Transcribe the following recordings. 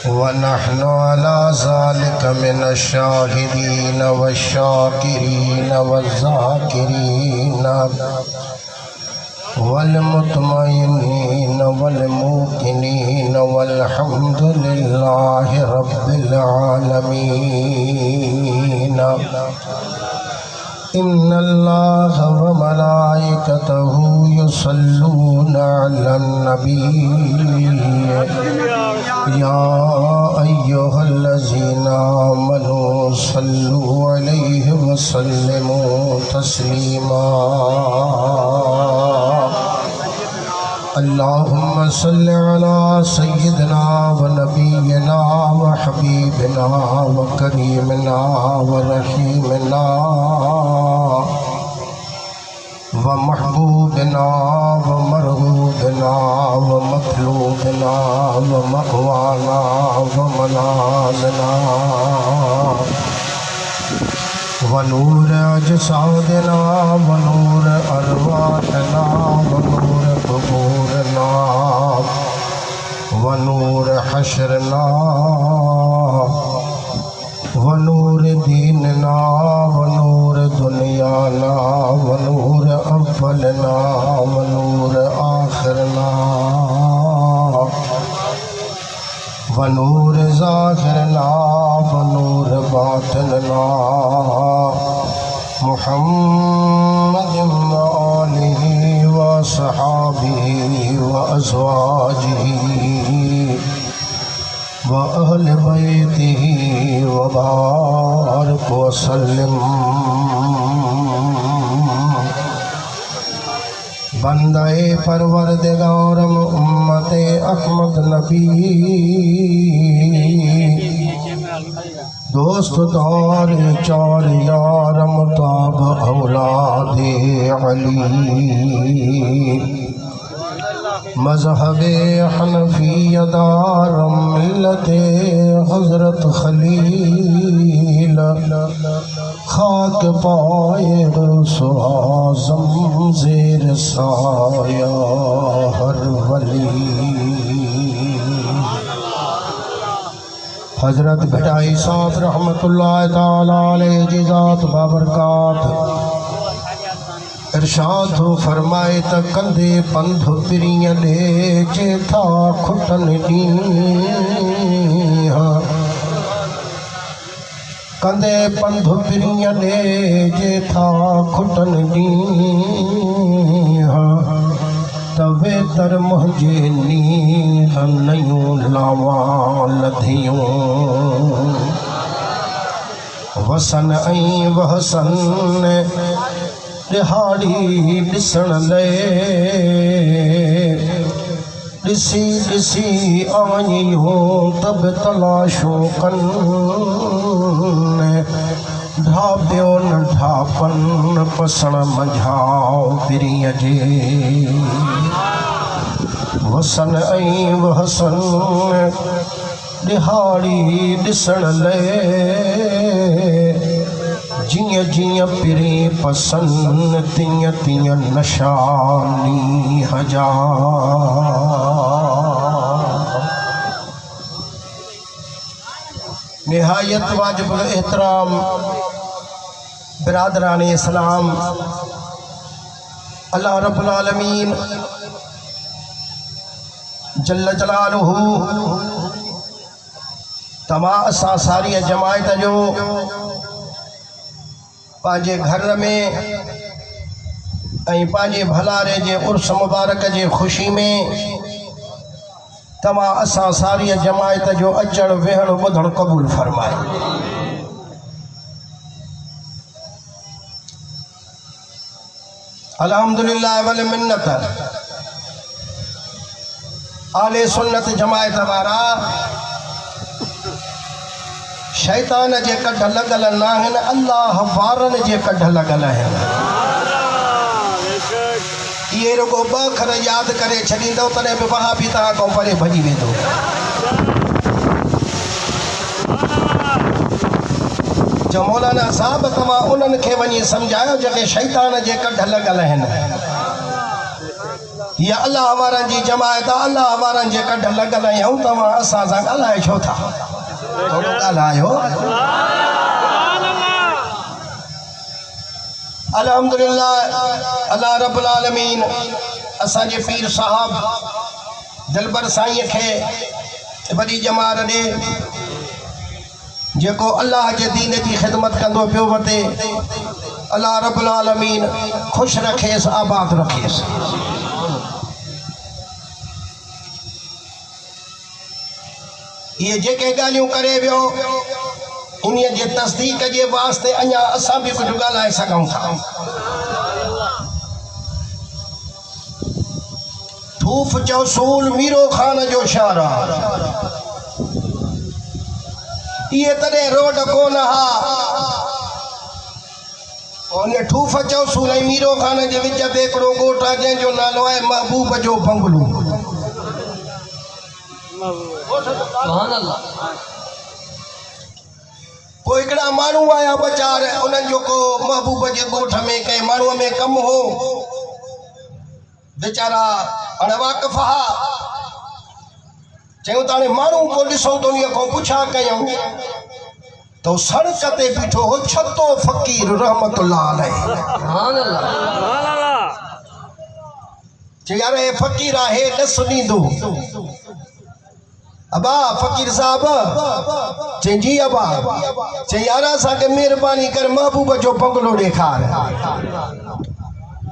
वनहनु अला ज़ालिका मिनश्शाहिदीन वश्शाकिरीन वज़्ज़ाकिरीन वल्मुतमइन्नीन वल्मुकिनीन वल्हम्दुलिल्लाहि रब्बिल आलमीन। इन्नल्लाह व मलाइकतहु युसल्लूना अलन नबी या अय्युहल्लज़ीना आमनू सल्लू अलैहि व सल्लिमू तस्लीमा। अल्लाहुम्मा सल्लि अला सय्यिदिना व नबिय्यिना व हबीबिना व करीमिना व रहीमिना व महबूबिना व मरहूबिना व मतलूबिना व मग़वाना व मलाज़ना व नूर अजसादिना व नूर अरवाहना व नूर क़ुबूरना व नूर हश्रना व नूर दीनना व नूर दुनियाना व नूर अव्वलना व नूर आखिरना व नूर ज़ाहिरना व नूर बातिनना मुहम्मदिन व आलिहि व सहाबिहि व अज़वाजिहि व अहले बैतिहि व बारिक व सल्लिम। बंदे परवरदिगारम उम्मते अहमद नबी दोस्त दार चार यारम ताब औलादे अली मज़हबे हनफिया दारम मिल्लते हज़रत खलील खाक पाए गौस आज़म ज़ेर साया हर वली। हज़रत भटाई साहब रहमतुल्लाह ताला अलैहि जी ज़ात बाबरकात इरशाद हो फरमाए त कंधे पंध पिरिय ले जे था खुटन ॾींहं कंधे पंध पिरिय ले जे था खुटन ॾींहं तवे तर मुंहिंजे नीह नयूं लावां लधियूं वसन ऐं वहसन दिहाड़ी ॾिसण लाइ ॾिसी ॾिसी आयूं तब तलाशूं कनि ढाबियो न ढापन पसण मंझाओ पिरीअ जे वसन ऐं वहसन दिहाड़ी ॾिसण लाइ जिया जिया पिरी पसंद तिया तिया नशानी हजार। निहायत वाजिबुल एहतराम बिरादरान इस्लाम, अल्लाह रब्बुल आलमीन जल्ल जलालुहु तमा असां सारी जमायत जो पांजे घर में पांजे भलारे जे उर्स मुबारक जे खुशी में तमा असां सारी जमायत जो अचण वेहण ॿुधण क़बूल फरमाए। अल्हम्दुलिल्लाह वल मिन्नत। आले सुन्नत जमायत वारा शैतान जे कढ लगल न आहिनि, अल्लाह वारन जे कढ लगल आहिनि। ये रुगो ब अखर याद करे छॾींदो तॾहिं बि वहाबी तव्हां खां परे भॼी वेंदो। जो मौलाना साहब तव्हां उन्हनि खे वञी सम्झायो जेके शैतान जे कढ लगल आहिनि। ये अल्लाह वारनि जी जमायत आहे, अल्लाह वारनि जे कढ लॻल आहियूं। तव्हां असां सां ॻाल्हाए छो था? थोरो ॻाल्हायो। अल्हम्दुलिल्लाह, अल्लाह रब्बुल आलमीन असांजे पीर साहब दिलबर साईं खे वॾी जमात ॾे, जेको अल्लाह जे दीन जी ख़िदमत कंदो पियो वते। अल्लाह रब्बुल आलमीन ख़ुशि रखेसि, आबाद रखेसि। ये जेके ॻाल्हियूं करे वियो, इन जे तस्दीक जे वास्ते अञा असां बि कुझु ॻाल्हाए सघूं था। ठूफ चौसूल मीरो खान जो शारा, ये तॾहिं रोड कोन हा। उन ठूफ चौसूल ऐं मीरो खान जे विच ते हिकिड़ो ॻोठ आहे जंहिंजो नालो आहे महबूब जो बंगलो। कोई हिकिड़ा माण्हू आया वीचार, उन्हनि जो को महबूब जे ॻोठ में कंहिं माण्हूअ में कमु हो, वीचारा अणवाक़िफ़ हा। चयूं त हाणे माण्हू को ॾिसूं त उन खां पुछा कयूं तो सड़क ते बीठो हो छतो फ़कीर रहमतुल्लाह अलैह। चई यार हे फ़कीर आहे, ॾस ॾींदो। अबा फ़कीर साहब, चई जी अबा। चई यार असांखे महिरबानी कर महबूब जो बंगलो ॾेखार।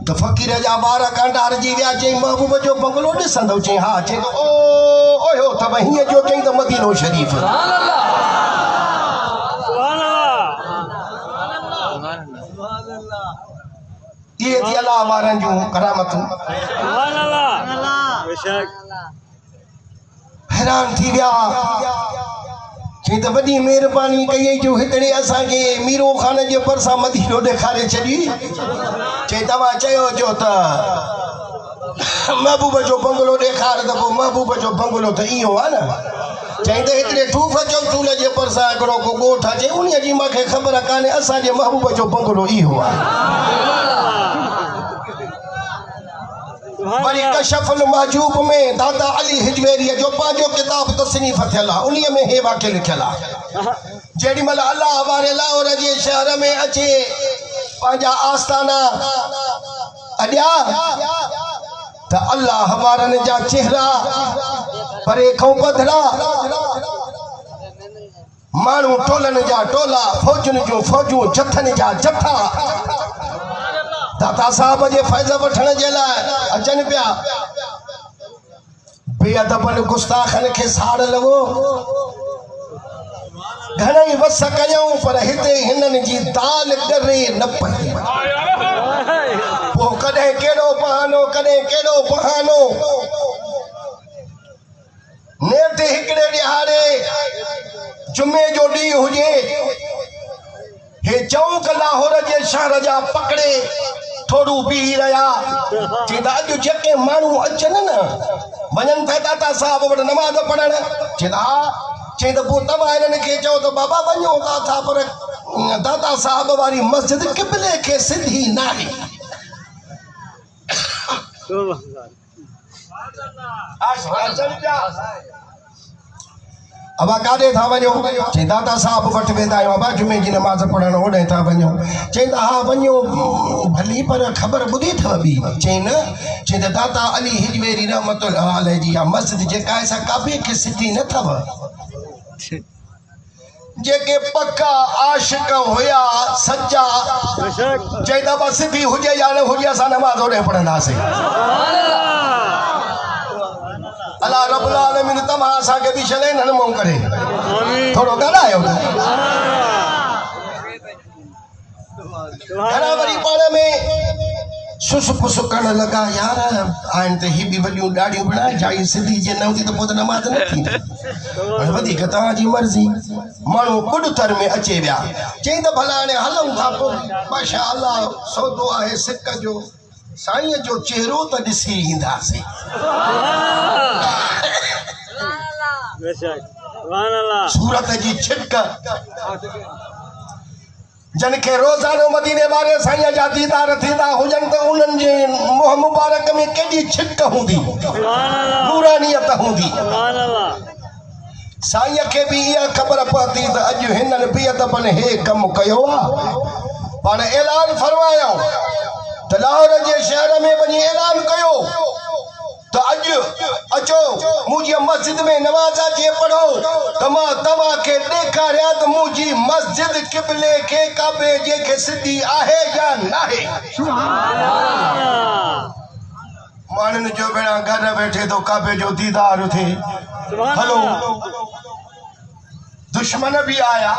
तो फ़कीर जा ॿार कांडार जी विया। चई महबूब जो बंगलो ॾिसंदो? चई हा। चई ओ ओयो त हीअं जो चई त मदीनो शरीफ़। ये थी अल्लाह वारनि जूं करामतूं। हैरान थी विया। चई त वॾी महिरबानी कई जो हिकिड़े असांखे मीरो खान जे भरिसां मदीनो ॾेखारे छॾी। चई तव्हां चयो जो त महबूब जो बंगलो ॾेखार, त पोइ महबूब जो बंगलो त इहो आहे न। चई त हिकिड़े ठूफ चौसूल जे भरिसां हिकिड़ो को ॻोठ आहे। चई उन जी मूंखे ख़बर कान्हे, असांजे महबूब जो बंगलो इहो आहे। वरी कशफुल महजूब में दादा अली हिजवेरी जो पंहिंजो किताब तसनीफ़ थियल आहे, उन में हे वाक़ियो लिखियल आहे। जेॾी महिल अल्लाह वारे लाहौर जे शहर में अचे, पंहिंजा आस्थाना अॾिया, त अल्लाह वारनि जा चेहरा परे खां पधरा, माण्हू टोलनि जा टोला, फौजुनि जूं फौजूं, जथनि जा जथा दाता साहब जे फैज़ वठण जे लाइ अचनि पिया। बेअदबनि गुस्ताखनि खे साड़ लॻो। घणई वस कयूं पर हिते हिननि जी दाल ॻरे न पई। पोइ कॾहिं कहिड़ो बहानो, कॾहिं कहिड़ो बहानो। नेठ हिकिड़े ॾिहाड़े जुमे जो ॾींहुं हुजे, हे चौंक लाहौर जे शहर जा पकड़े थोड़ू बीही रहिया। चईंदा अॼु जेके माण्हू अचनि न, वञनि था दाता साहब वटि नमाज़ पढ़ण। चईंदा हा। चई त पोइ तव्हां हिननि खे चओ त बाबा वञो था, पर दाता साहब वारी मस्जिद क़िबले खे सिधी न आहे। अबा काॾे था वञो? चई दाता साहब वटि वेंदा आहियूं अबा, जुमे जी नमाज़ पढ़ण होॾे था वञो। चईंदा हा वञो भली, पर ख़बर ॿुधी अथव बि? चई न। चई त दाता अली हिजवेरी रहमतुल्लाह अलैह जी मस्जिद जेका आहे सा काबे खे सिधी न अथव। जेके पक्का आशिक हुया सच्चा, चईंदा बस सिधी हुजे या न हुजे, असां नमाज़ होॾे पढ़ंदासीं। अल्लाह रब्बुल आलमीन तव्हां असांखे बि छॾे न मूं करे। थोरो ॻाल्हायो। घणा वरी पाण में सुस पुस करण लॻा। यार आहिनि त ही बि वॾियूं ॾाढियूं बणा, जाई सिधी जे न हूंदी त पोइ त नमाज़ न थींदी। वधीक तव्हांजी मर्ज़ी। माण्हू कुॾतर में अचे विया। चई त भला हाणे हलूं था पोइ माशा अल्लाह सौदो आहे सिक जो, साईं जो चेहरो त ॾिसी ईंदासीं। सूरत जी छिटक जिनके रोज़ानो मदीने वारे साईं जा दीदार थींदा हुजनि त उन्हनि जे मुंह मुबारक में केॾी छिक हूंदी, नूरानियत हूंदी। साईं खे बि इहा ख़बर पवंदी त अॼु हिननि बेअदबनि हे कमु कयो आहे। पाण ऐलान फरमायऊं त लाहौर जे शहर में वञी ऐलान कयो तो अॼु अचो मुंहिंजी मस्जिद में नमाज़ अचे पढ़ो त मां तव्हांखे ॾेखारियां त मुंहिंजी मस्जिद क़िबले खे काबे जे खे सिधी आहे या नाहे। माण्हुनि जो भेणा घर वेठे तो काबे जो दीदार थे। हलो दुश्मन भी आया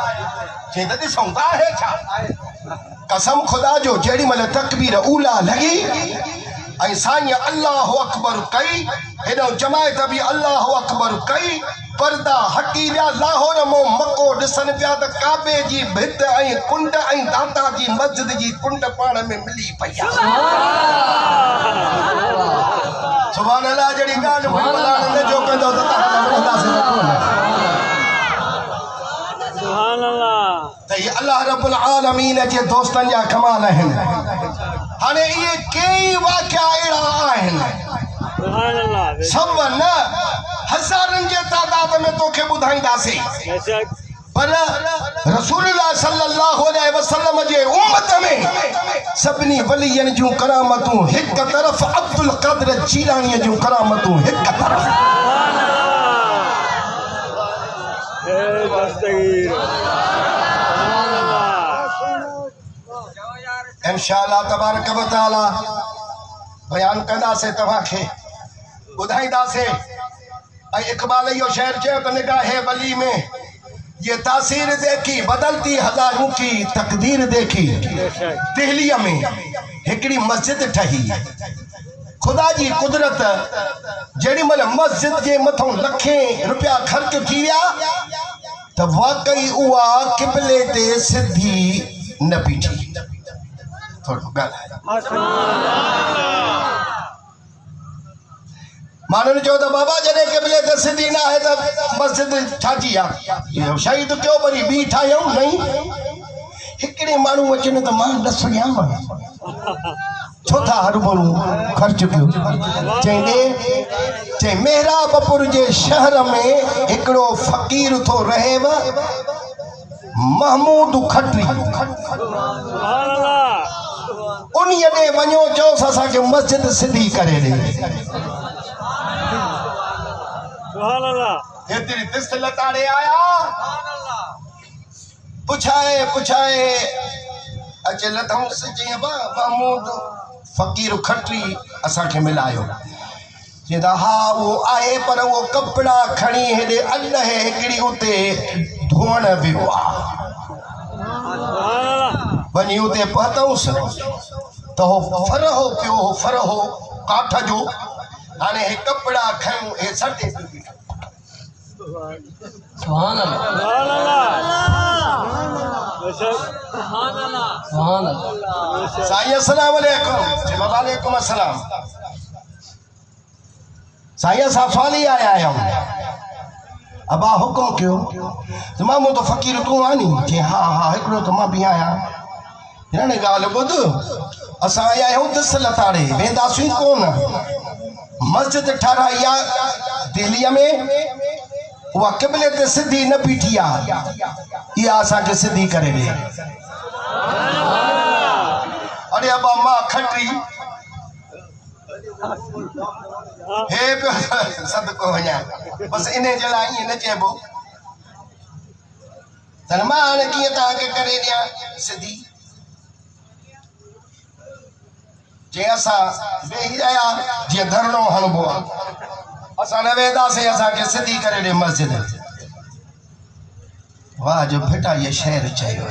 चई त ॾिसूं था आहे छा। कसम खुदा जो जेॾी महिल तकबीर ऊला लगी ऐं साईं अल्लाह अकबर कई, हेॾो जमायत भी अल्लाह अकबर कई, पर्दा हटी विया। लाहौर मो मको ॾिसनि पिया त काबे जी भित ऐं कुंड ऐं दाता जी मस्जिद जी कुंड पाण में मिली पई आहे। सुभान अल्लाह। जहिड़ी ॻाल्हि भई भला न जो कंदो त तव्हां वणंदासीं न कोन। सुभान अल्लाह। त ये अल्लाह रब्बुल आलमीन जे दोस्तनि जा कमाल आहिनि। हाणे इहे कई वाक़िया अहिड़ा आहिनि, सब न हज़ारनि जे तादाद में तोखे ॿुधाईंदासीं, पर रसूलुल्लाह सल्लल्लाहु अलैहि वसल्लम जे उम्मत में सभिनी वलियनि जूं करामतूं हिक तरफ़, अब्दुल क़ादिर जीलानीअ जूं करामतूं हिक तरफ़। इंशाअल्लाह तबारक व तआला बयान कंदासीं, तव्हांखे ॿुधाईंदासीं। ऐं इक़बाल इहो शेर चयो त निगाहे वली में ये तासीर देखी बदलती हज़ारों की तकदीर देखी। दिल्लीअ में हिकिड़ी मस्जिद ठही, खुदा जी कुदरत जेॾी महिल मस्जिद जे मथां लखें रुपया ख़र्च थी विया त वाकई उहा क़िबले ते सिधी न बीठी। थोड़ो माण्हुनि चयो त बाबा जॾहिं क़िबले ते सिधी न आहे त मस्जिद छाजी आहे, शहीद कयो वरी ॿी ठाहियूं नहीं। हिकिड़े माण्हू अचनि त मां न सुञाणां छो था हर माण्हू ख़र्च कयो। चई मेहराबपुर जे शहर में हिकिड़ो फ़कीर थो रहेव, महमूद खटरी। उन्हीअ ॾे वञो, चयोसि असांखे मस्जिद सिधी करे ॾे। हेतिरी दिस्त लताड़े आया, पुछाए अचे लथऊंसि। चई महमूद फ़कीर खटरी असांखे मिलायो। चईंदा हा उहो आहे, पर उहो कपिड़ा खणी हेॾे अॾे हिकिड़ी उते धोअण वियो आहे। वञी उते पहुतऊंसि त हो फरहो पियो, हो फरहो काठ जो। हाणे हे कपिड़ा खयूं, हे सटे सुभान अल्लाह। साईं अस्सलाम वालेकुम। वालेकुम अस्सलाम। साईं असां फाली आया आहियूं। अबा हुकुम कयो त मामू तो फ़कीर तूं आनी? चई हा हा हिकिड़ो त मां बि आहियां। हिन ॻाल्हि ॿुध, असां आया आहियूं दिस लताड़े, वेंदासीं कोन। मस्जिद ठाराई आहे दिल्लीअ में, उहा क़िबले ते सिधी न बीठी आहे, इहा असांखे सिधी करे ॾे। अरे अबा मां खटरी हे पियो सदको वञा, बसि इन जे लाइ ईअं न चइबो त मां हाणे कीअं तव्हांखे करे ॾियां सिधी। जे असां वेही रहिया जीअं धरणो हणबो आहे, असां न वेंदासीं, असांखे सिधी करे ॾे मस्जिद। वाह जो बेटा ये शहर चयो।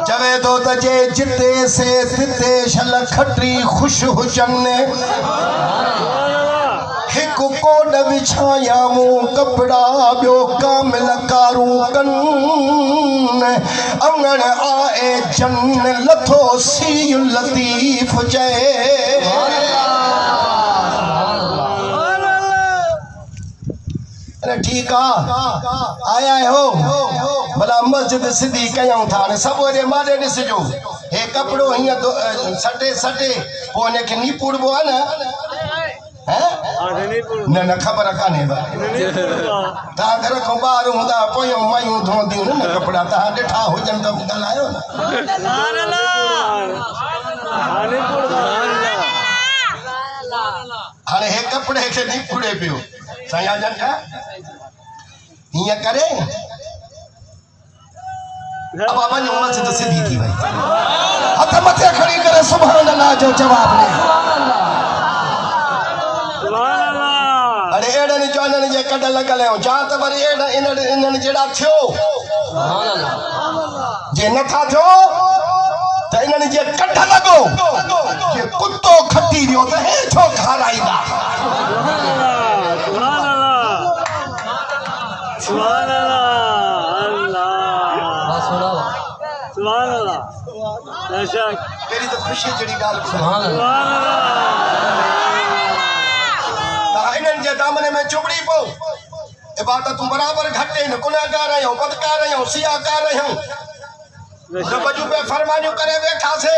चवे तो तजे जिते से तिते शल खटरी खुश हुजन। हिक कोड विछायामू कपड़ा ॿियो कामिल कारू कन। अंगण आए जन लथो सी लतीफ जय। ठीक आ आया हो भला मस्जिद सिधी कयूं था ने सब ओरे मारे ॾिसजो हे कपिड़ो हीअं सटे सटे पोइ हिनखे नीपुड़बो आहे न न न ख़बर कान्हे तव्हां घर खां ॿाहिरि हूंदा पोयूं मायूं धोअंदियूं न कपिड़ा तव्हां ॾिठा हुजनि त ॻाल्हायो न हाणे हे कपिड़े खे नीपुड़े पियो साईं जन छा हीअं करे अब वञो मस्जिद सिधी थी वई हथ मथे खणी करे सुभान अल्लाह जो जवाब ॾे अरे एड़नि चवणनि जे कॾ लॻल आहियूं छा त वरी इन्हनि जहिड़ा थियो जे नथा थियो त इन्हनि जे कढ लॻो जे कुतो खटी वियो त हे छो खाराईंदा तेरी तो खुशी जड़ी गाल सुभान अल्लाह इन्हनि जे दामने में चुबड़ी पो इबादत बराबर घटे न गुनाहगार आहियूं बदकार आहियूं सियाकार आहियूं सब जो पे फरमानियूं करे वेठा से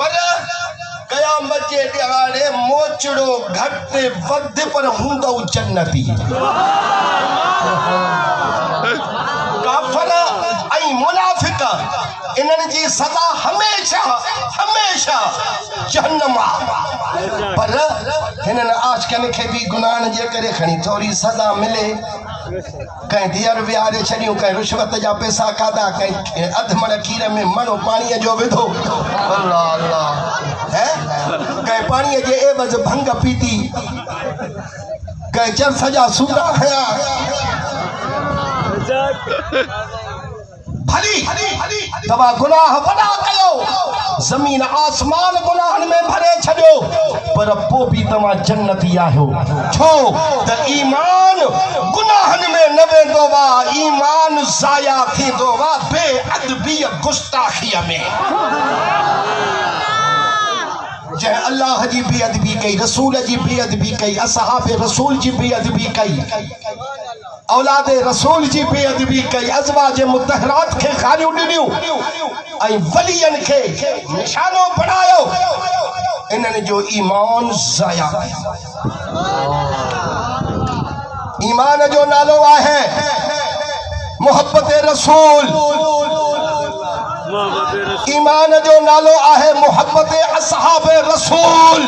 पर क़यामत जे ॾियारे मोचड़ो घट वध पर हूंदो जन्नती काफर ऐं मुनाफिक इन्हनि जी सज़ा हमेशा हमेशा जहन्नम पर हिननि आशिक़नि खे बि गुनाहनि जे करे खणी थोरी सज़ा मिले कंहिं धीअर विहारे छॾियूं कंहिं रिश्वत जा पैसा खाधा कंहिं अधु मण खीर में मणो पाणीअ जो विधो कंहिं पाणीअ जे एवज़ भंग पीती कंहिं चर्स जा सूरा हया भली तव्हां गुनाह वॾा कयो ज़मीन आसमान गुनाहनि में भरे छॾियो पर पोइ बि तव्हां जन्नती आहियो छो त ईमान गुनाहनि में न वेंदो आहे ईमान ज़ाया थींदो आहे बेअदबीअ गुस्ताखीअ में जंहिं अल्लाह जी बेअदबी कई रसूल जी बेअदबी कई असहाब रसूल जी बेअदबी कई औलाद रसूल जी बेअदबी कई अज़वाज मुतहरात के गालियूं ॾिनियूं ऐं वलियन के निशानो बनायो इन्हनि जो ईमान ज़ाया ईमान जो नालो आहे मोहब्बत रसूल ईमान जो नालो आहे मोहब्बत असहाब रसूल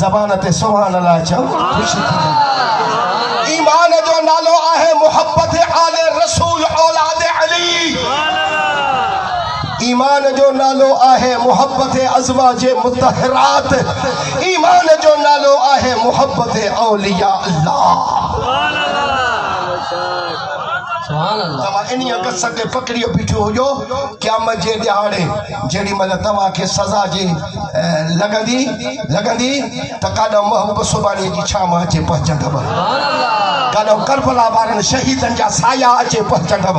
ज़बान ते सुभान अल्लाह चओ खुशी थी ईमान जो नालो आहे मोहब्बत आले रसूल औलाद अली ईमान जो नालो आहे मोहब्बत अज़वाज मुतहरात ईमान जो नालो आहे मोहब्बत औलिया अल्लाह तव्हां इन कस खे पकड़ियो बीठो हुजो क़यामत जे ॾियारे जेॾी महिल तव्हांखे सज़ा जे लॻंदी त काॾो महबूब सुबानी जी छाम अचे पहुचंदव काॾो करबला वारनि शहीदनि जा साया अचे पहुचंदव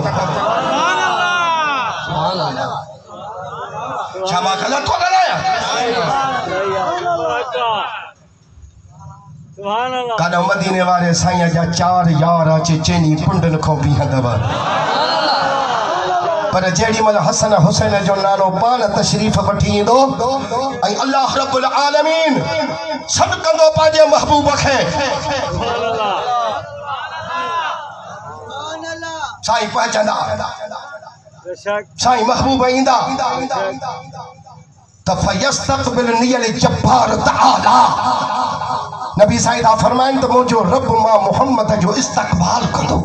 छा मां ग़लति थो ॻाल्हायां काॾो मदीने वारे साईं जा 4 यार अचे चैनी पुंडनि खां बीहंदव पर जेॾी महिल हसन हुसैन जो नालो पाण तशरीफ़ वठी ईंदो ऐं अल्लाह रब्बुल आलमीन सॾु कंदो पंहिंजे महबूब खे साईं पहुचंदा साईं महबूब ईंदा त फयस्तक़बिलनी अल जब्बार तआला नबी साईं फरमाइनि त मुंहिंजो रब मां मोहम्मद जो इस्तक़बाल कंदो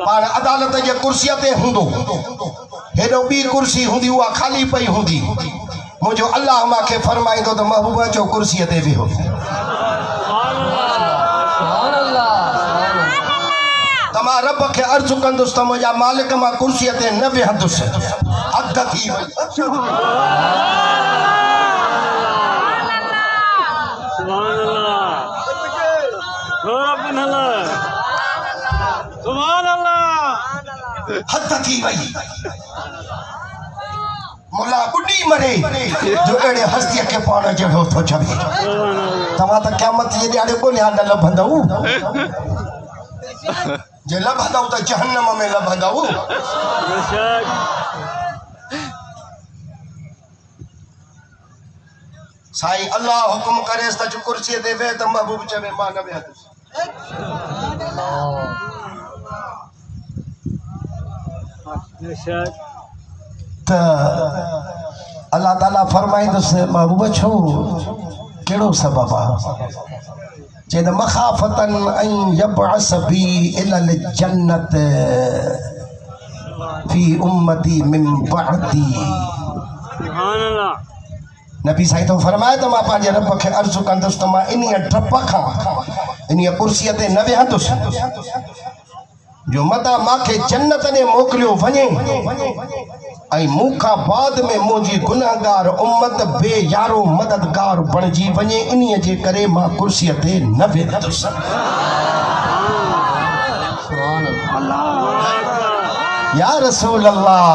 पाण अदालत जे कुर्सीअ ते हूंदो हेॾो ॿी कुर्सी हूंदी उहा ख़ाली पई हूंदी मुंहिंजो अल्लाह मूंखे फरमाईंदो त महबूबा जो कुर्सीअ ते वेहो त मां रब खे अर्ज़ु कंदुसि त मुंहिंजा मालिक मां कुर्सीअ ते न वेहंदुसि हद थी वई हद थी वई मुला बुढ़ी मरे जो अड़े हस्ती के पाण जड़ो तो चवे तवा तो क़यामत जे ॾियारे को न लभंदऊ जे लभंदऊ तो जहन्नम में लभंदऊ साईं अल्लाह हुकुम करे त कुर्सी ते वे त महबूब चवे मां न वेहत त अल्लाह ताला फरमाईंदुसि महबूब छो कहिड़ो सबब आहे चए मखाफतन ऐं यबअस बी इलल जन्नत फी उम्मती मिन बअदी सुभान अल्लाह नबी साईं तो फरमाए तो मां पंहिंजे रब खे अर्ज़ु कंदुसि त मां इन्हीअ डप खां इन्हीअ कुर्सीअ ते न वेहंदुसि जो मता मांखे जन्नत ने मोकिलियो वञे ऐं मूंखां बाद में मुंहिंजी गुनहगार उम्मत बेयारो मददगार बणिजी वञे इन्हीअ जे करे मां कुर्सीअ ते न वेहंदुसि या रसूल अल्लाह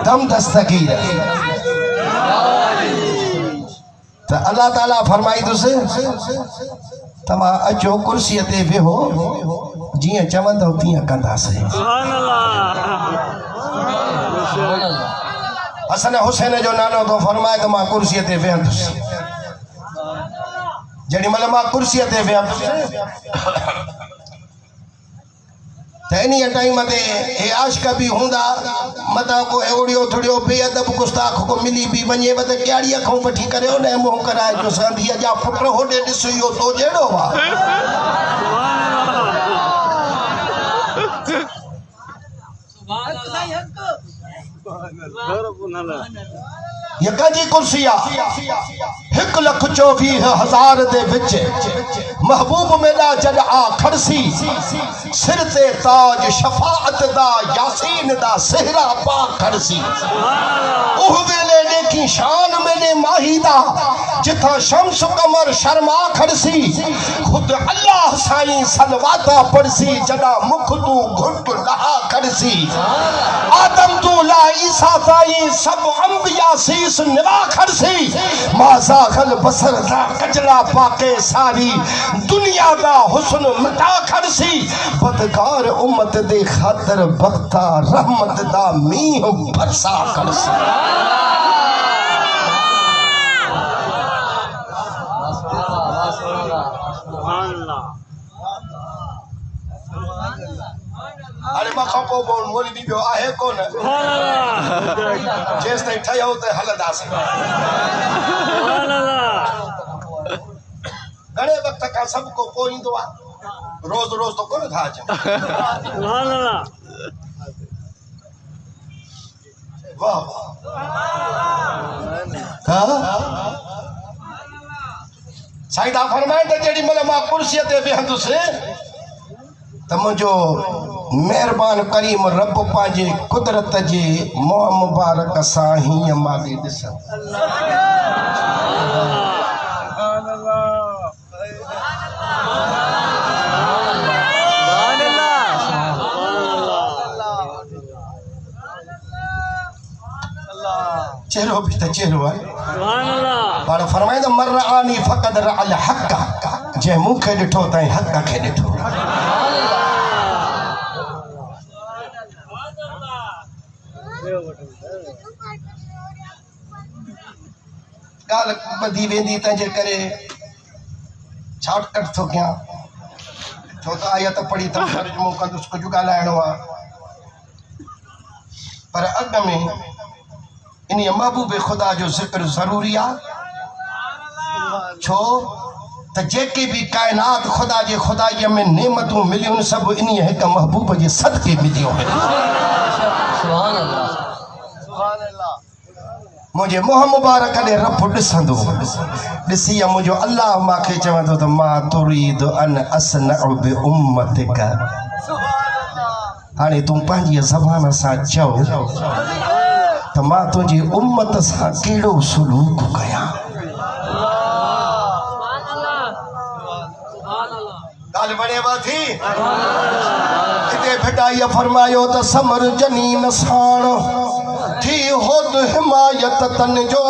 दम दस्तगीर त अल्लाह ताला फरमाईंदुसि तव्हां अचो कुर्सीअ ते वेहो जीअं चवंदव तीअं कंदासीं हसन हुसैन जो नानो तो फरमाए त मां कुर्सीअ ते वेहंदुसि जेॾी महिल मां कुर्सीअ ते वेहंदुसि त इन्हीअ टाइम ते हे आशिक बि हूंदा मता को एवड़ियो थोड़ियो बेअदब गुस्ताख को मिली बि वञे त कहिड़ीअ खां वठी करे उन मुंहुं कराए जो संधीअ जा पुट होॾे ॾिस इहो तो जहिड़ो आहे ये कंहिंजी कुर्सी आहे 1,24,000 दे विच महबूब मेरा जद आ खड़सी सिर ते ताज शफाअत दा यासीन दा सेहरा पा खड़सी ओह वेले देखी शान मेरे माही दा जिथा शम्स कमर शर्मा खड़सी खुद अल्लाह साईं सलवाता पड़सी जदा मुख तू घुट लहा खड़सी आदम तू ला ईसा ताईं सब अंबिया सीस निवा खड़सी माज़ागल बसर दा कजला पाके सारी दुनिया दा हुस्न मिटा खड़सी बदकार उम्मत दे खातर बख्ता रहमत दा मींह बरसा खड़सी अरे मां खपो बोल मोली बि पियो आहे कोन जेस ताईं ठहियो त हलंदासीं घणे वक्त खां सभु को पोईंदो आहे रोज़ रोज़ तो कोन था अचनि वाह साईं दा फरमाए त जेॾी महिल मां कुर्सीअ ते वेहंदुसि त मुंहिंजो मेहरबान करीम रब पंहिंजे कुदरत जे मोह मुबारक सां हीअं मां बि ॾिसां चेहरो भी तो चेहरो है पर फरमाइंदा मर्रानी फकद रअल हक जे मुखे ॾिठो तई हक खे ॾिठो गाल बधी वेंदी तंहिंजे करे शॉर्टकट थो कयां छो त आयत पढ़ी त तर्जुमो कंदुसि कुझु ॻाल्हाइणो आहे पर अॻ में इन महबूब खुदा जो ज़िक्र ज़रूरी आहे छो त जेके भी कायनात खुदा जे खुदाईअ में नेमतूं मिलियूं सभु इन हिक महबूब जे सदके मिलियूं सुभान अल्लाह सुभान अल्लाह मुझे मोह मुबारक ने रब ॾिसंदो ॾिसी मुंहिंजो अल्लाह मूंखे चवंदो त मां तुरीद अन असनअ बि उम्मतिक हाणे तूं पंहिंजी ज़बान सां चओ त मां तुंहिंजी उम्मत सां कहिड़ो सलूक कयां ॻाल्हि वणेव थी हिते भिटाईअ फरमायो त समर जनीन साण खुद हिमायत तन जो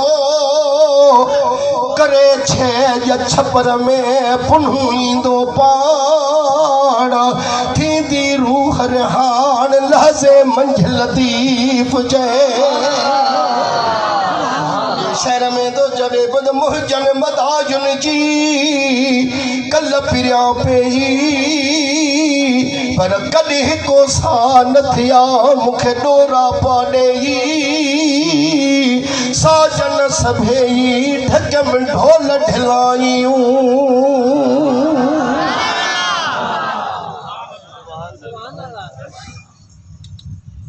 करे छे छपर में पुनूंदो पाण थींदी रूह रिहान लहज़े मंझ लतीफ़ जय शहर में तो जबे बुध मुहजन मदाजुन जी कल पिरिया पेई पर कॾहिं को सा न थिया मूंखे डोरा पाॾेई साजन सभेई ढक में ढोल ढिलायूं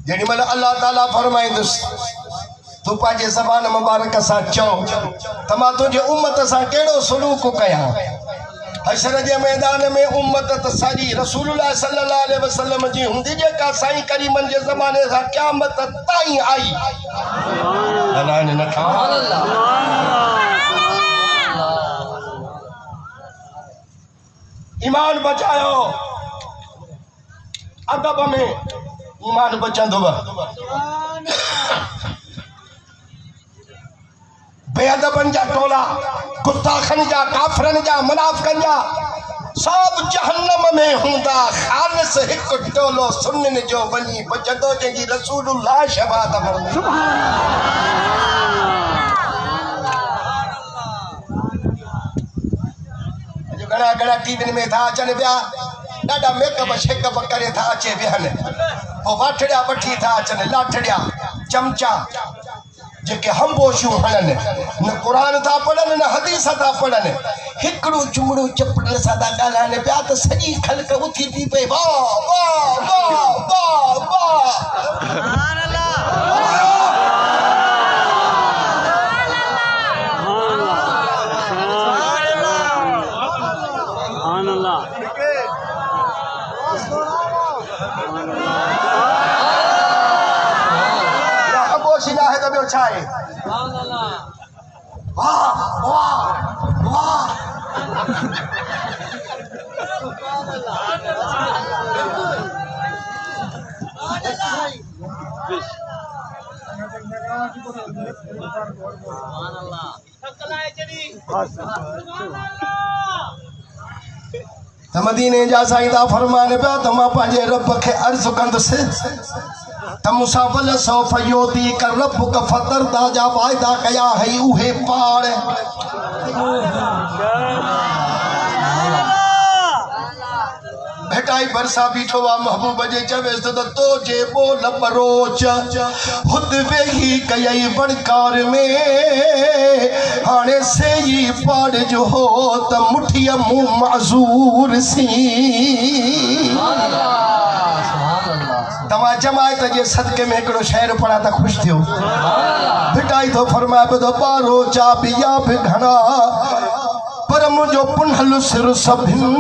जेॾी महिल अल्लाह ताला फरमाईंदुसि तू पंहिंजे ज़बान मुबारक सां चओ त मां तुंहिंजे उम्मत सां कहिड़ो सलूक कयां हशर जे मैदान में उम्मत त सारी रसूलुल्लाह सल्लल्लाहु अलैहि वसल्लम जी हूंदी जेका साईं करीमन जे ज़माने सां क़यामत ताईं आई ईमान बचायो अदब में ईमान बचंदव बेअदबन जा टोला गुस्ताखन जा काफरन जा मुनाफिकन जा सब जहन्नम में हूंदा खालिस हिकु टोलो सुन्नन जो वञी बचंदो जंहिंजी रसूलुल्लाह शफ़ाअत घणा घणा टीवियुनि में था अचनि पिया ॾाढा मेकअप शेकअप करे था अचे विहनि पोइ वाठड़िया वठी था अचनि लाठड़िया चमचा जेके हमबोशूं हणनि न क़ुरान था पढ़नि न हदीस था पढ़नि हिकिड़ो चुमड़ो चपड़नि सां था ॻाल्हाइनि पिया त सॼी ख़ल्क़ उथी थी पई वाह वाह वाह वाह वाह छाए वाह वाह वाह मदीने जा साईं था फरमाइनि पिया त मां पंहिंजे रब खे अर्ज़ु कंदुसि त मूंसां वल सौफ़ योती कर रब्बुक फतरदा जा वाइदा कया हई उहे पाड़ भेटाई बरसा बीठो वा महबूब जे चवेस त तो जे बोल बरोच खुद वेही कयई बड़कार में हाणे सेई पाड़ जो हो त मुठिया मुंह माज़ूर सी तव्हां जमायत जे सदके में हिकिड़ो शेर पढ़ा त ख़ुशि थियो भिटाई थो फरमाए पियो त ॿारो चा बिया बि घणा पर मुंहिंजो पुनहल सिर सभिनि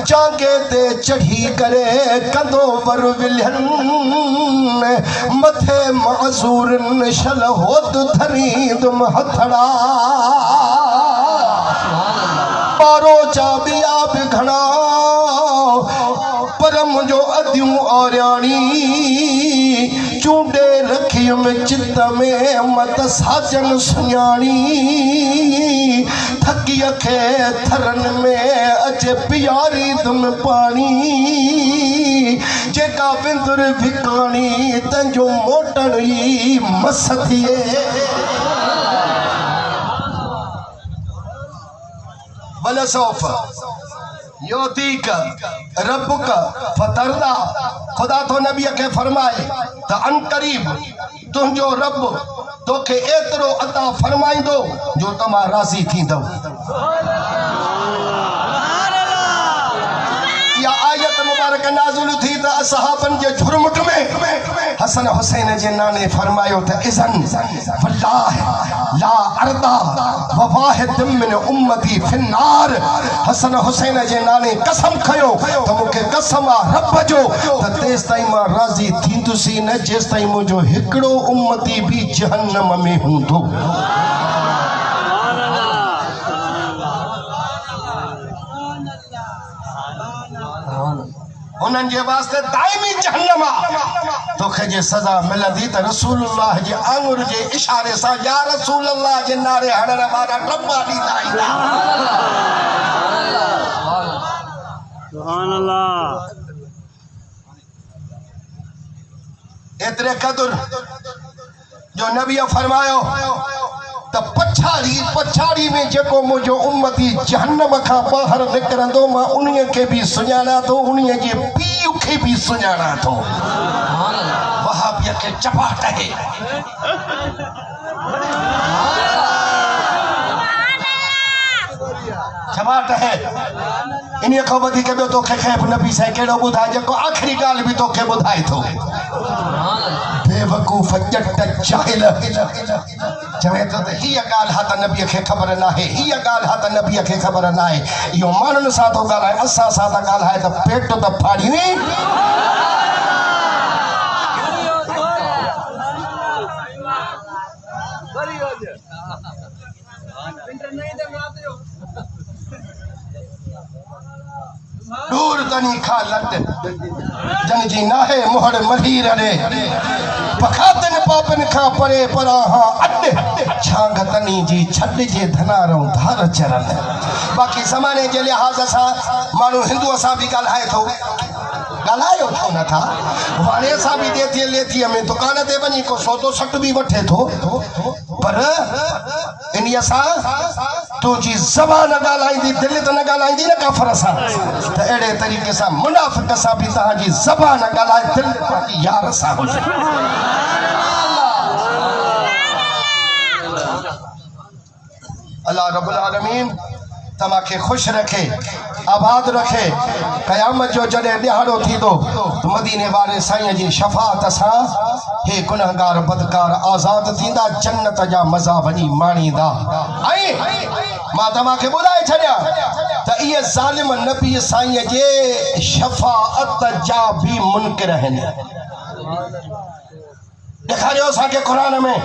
चांगे ते चढ़ी करे कंदो वर विलियनि मथे माज़ूरनि शल होत धरींदुमि हथड़ा ॿारो चा बिया बि घणा पर मुझो अदियूं औरियाणी चूंडे रखियुमि चित में मत साजन सुञाणी थकीअ खे थरनि में अचे पियारी तुम पाणी जेका विंदुर भिकाणी तंहिंजो मोटण ई मस थिए भले सौफ़ योतीक रब्बुक फतरदा खुदा तो नबी के फरमाए त अनकरीब तुंहिंजो रब तोखे एतिरो अता फरमाईंदो जो तमां राज़ी थींदो या आयत मुबारक नाज़िल थी त असहाबन जे झुरमुट में हसन हुसैन जे नाने फरमायो त इज़न वल्लाह ला अर्दा ववाहिद मिन उम्मती फिन्नार हसन हुसैन जे नाने कसम खयो त मूंखे कसम आहे रब जो त तेस ताईं मां राज़ी थींदुसि न जेस ताईं मुंहिंजो हिकिड़ो उम्मती भी जहन्नम में हूंदो उन्हनि जे वास्ते दाइमी जहन्नम आहे तोखे जे सज़ा मिलंदी त रसूलुल्लाह जे आंगुर जे इशारे सां या रसूलुल्लाह जे नारे हणण वारा टपा ॾींदा ईंदा। सुभान अल्लाह। एतिरे क़दुर जो नबीअ फरमायो त पछाड़ी में जेको मुंहिंजो उम्मती जहन्नम खां ॿाहिरि निकिरंदो मां उन्हीअ खे बि सुञाणा थो, उन्हीअ जे पीउ खे बि सुञाणा थो। वहाबिय खे चपाट है चपाट है इन खां वधीक ॿियो तोखे ख़ैब नबी साईं कहिड़ो ॿुधाए जेको आख़िरी ॻाल्हि बि तोखे ॿुधाए थो। बेवकूफ़ जट जाहिल चवे थो त हीअ ॻाल्हि हा त नबीअ खे ख़बर नाहे, हीअ ॻाल्हि हा त नबीअ खे ख़बर नाहे। इहो माण्हुनि सां थो ॻाल्हाए, असां सां त ॻाल्हाए त पेट त फाड़ियूं। दूर तनी खा लट जन जी नाहे मोहर महीर रे पखातन पापन खां परे परा हां अड छांग तनी जी छड जे धनारों धार चरन। बाकी ज़माने जे लिहाज़ सां माण्हू हिंदुअ सां बि ॻाल्हाए थो, ॻाल्हायो थो नथा। हाणे असां बि लेथीअ में दुकान ते वञी को सौदो सट बि वठे थो, पर इन्हीअ सां तुंहिंजी ज़बान ॻाल्हाईंदी, दिलि त न ॻाल्हाईंदी न काफ़र सां। त अहिड़े तरीक़े सां मुनाफ़िक़ सां बि तव्हांजी ज़बान ॻाल्हाए, दिलि पंहिंजी यार सां हुजे। अल्लाह रब्बुल आलमीन तव्हांखे ख़ुशि रखे, आबाद रखे। क़यामत जो जॾहिं ॾिहाड़ो थींदो त मदीने वारे साईं जी शफ़ाअत सां हे गुनहगार बदकार आज़ाद थींदा, जन्नत जा मज़ा वञी माणींदा। ऐं मां तव्हांखे ॿुधाए छॾियां त इहे ज़ालिम नबी साईं जे शफ़ाअत जा बि मुनकिर आहिनि। ॾेखारियो असांखे क़ुरान में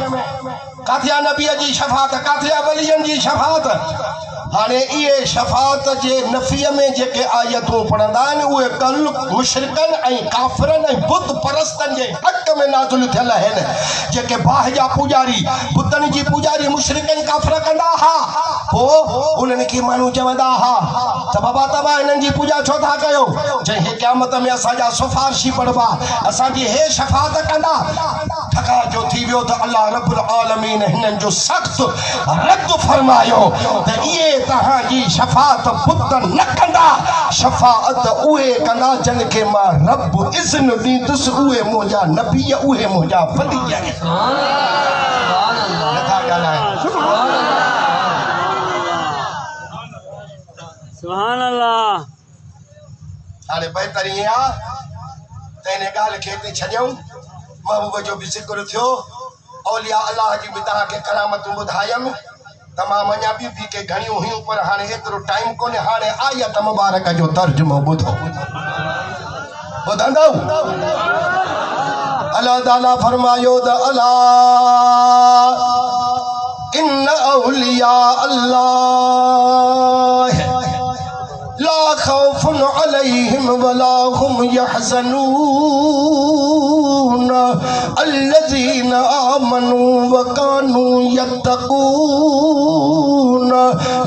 काथे आहे नबीअ जी शफ़ाअत, काथे आहे वलियनि जी शफ़ाअत। हाणे इहे शफ़ाअत जे नफ़ीअ में जेके आयतूं पढ़ंदा आहिनि उहे कल मुशरिकनि ऐं काफ़िरनि ऐं बुत परस्तनि जे हक़ में नाज़िल थियल आहिनि। जेके बाहि जा पुॼारी, बुतनि जी पुॼारी मुशरिकनि काफ़िर कंदा हुआ, पोइ उन्हनि खे माण्हू चवंदा हुआ त बाबा तव्हां हिननि जी पूॼा छो था कयो? जंहिं क़यामत में असांजा सिफ़ारिशी पढ़बा, असांजी हे शफ़ाअत कंदा। ठका जो थी वियो त अल्लाह रब्बुल आलमीन हिननि जो सख़्तु रद्द फरमायो त इहे तव्हांजी शफ़ाअत बुत न कंदा, शफ़ाअत उहे कंदा जन खे मां रब इज़्न ॾींदुसि, उहे मुंहिंजा नबी, उहे मुंहिंजा वली आहिनि। नथा ॻाल्हायो। सुभान अल्लाह। हाणे बहितरी आहे त हिन ॻाल्हि खे हिते छॾियऊं। महबूब जो बि ज़िक्र थियो, औलिया अल्लाह जी बि तव्हांखे करामतूं ॿुधायमि। तमामु अञा ॿियूं बि के घणियूं हुयूं, पर हाणे एतिरो टाइम कोन्हे। हाणे आयत मुबारक जो तर्जुमो ॿुधो, ॿुधंदव? अल्लाह ताला फरमायो त अला इन औलिया अल्लाह ला खौफुन अलैहिम वला हुम यहज़नून अल्लज़ीन आमनू व कानू यत्तकून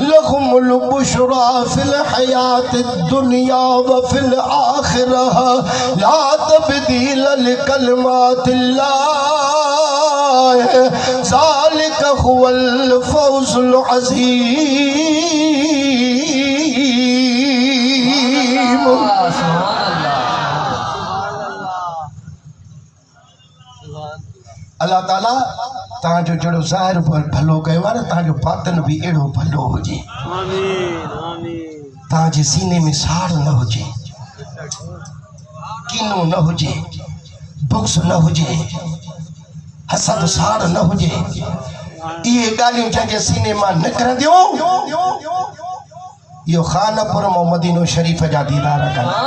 लहुमुल बुशरा फिल हयातिद दुनिया व फिल आखिरह ला तब्दील लिकलिमातिल्लाह ज़ालिका हुवल फौज़ुल अज़ीम। अल्लाह ताला तव्हांजो जहिड़ो ज़ाहिर भलो कयो आहे न, तव्हांजो बातिन बि अहिड़ो भलो हुजे। तव्हांजे सीने में साड़ न हुजे, कीनो न हुजे, बुक्स न हुजे, हसद साड़ न हुजे। इहे ॻाल्हियूं जंहिंजे सीने मां निकिरंदियूं, इहो खानपुर ऐं मदीनो शरीफ़ जा दीदार कंदा।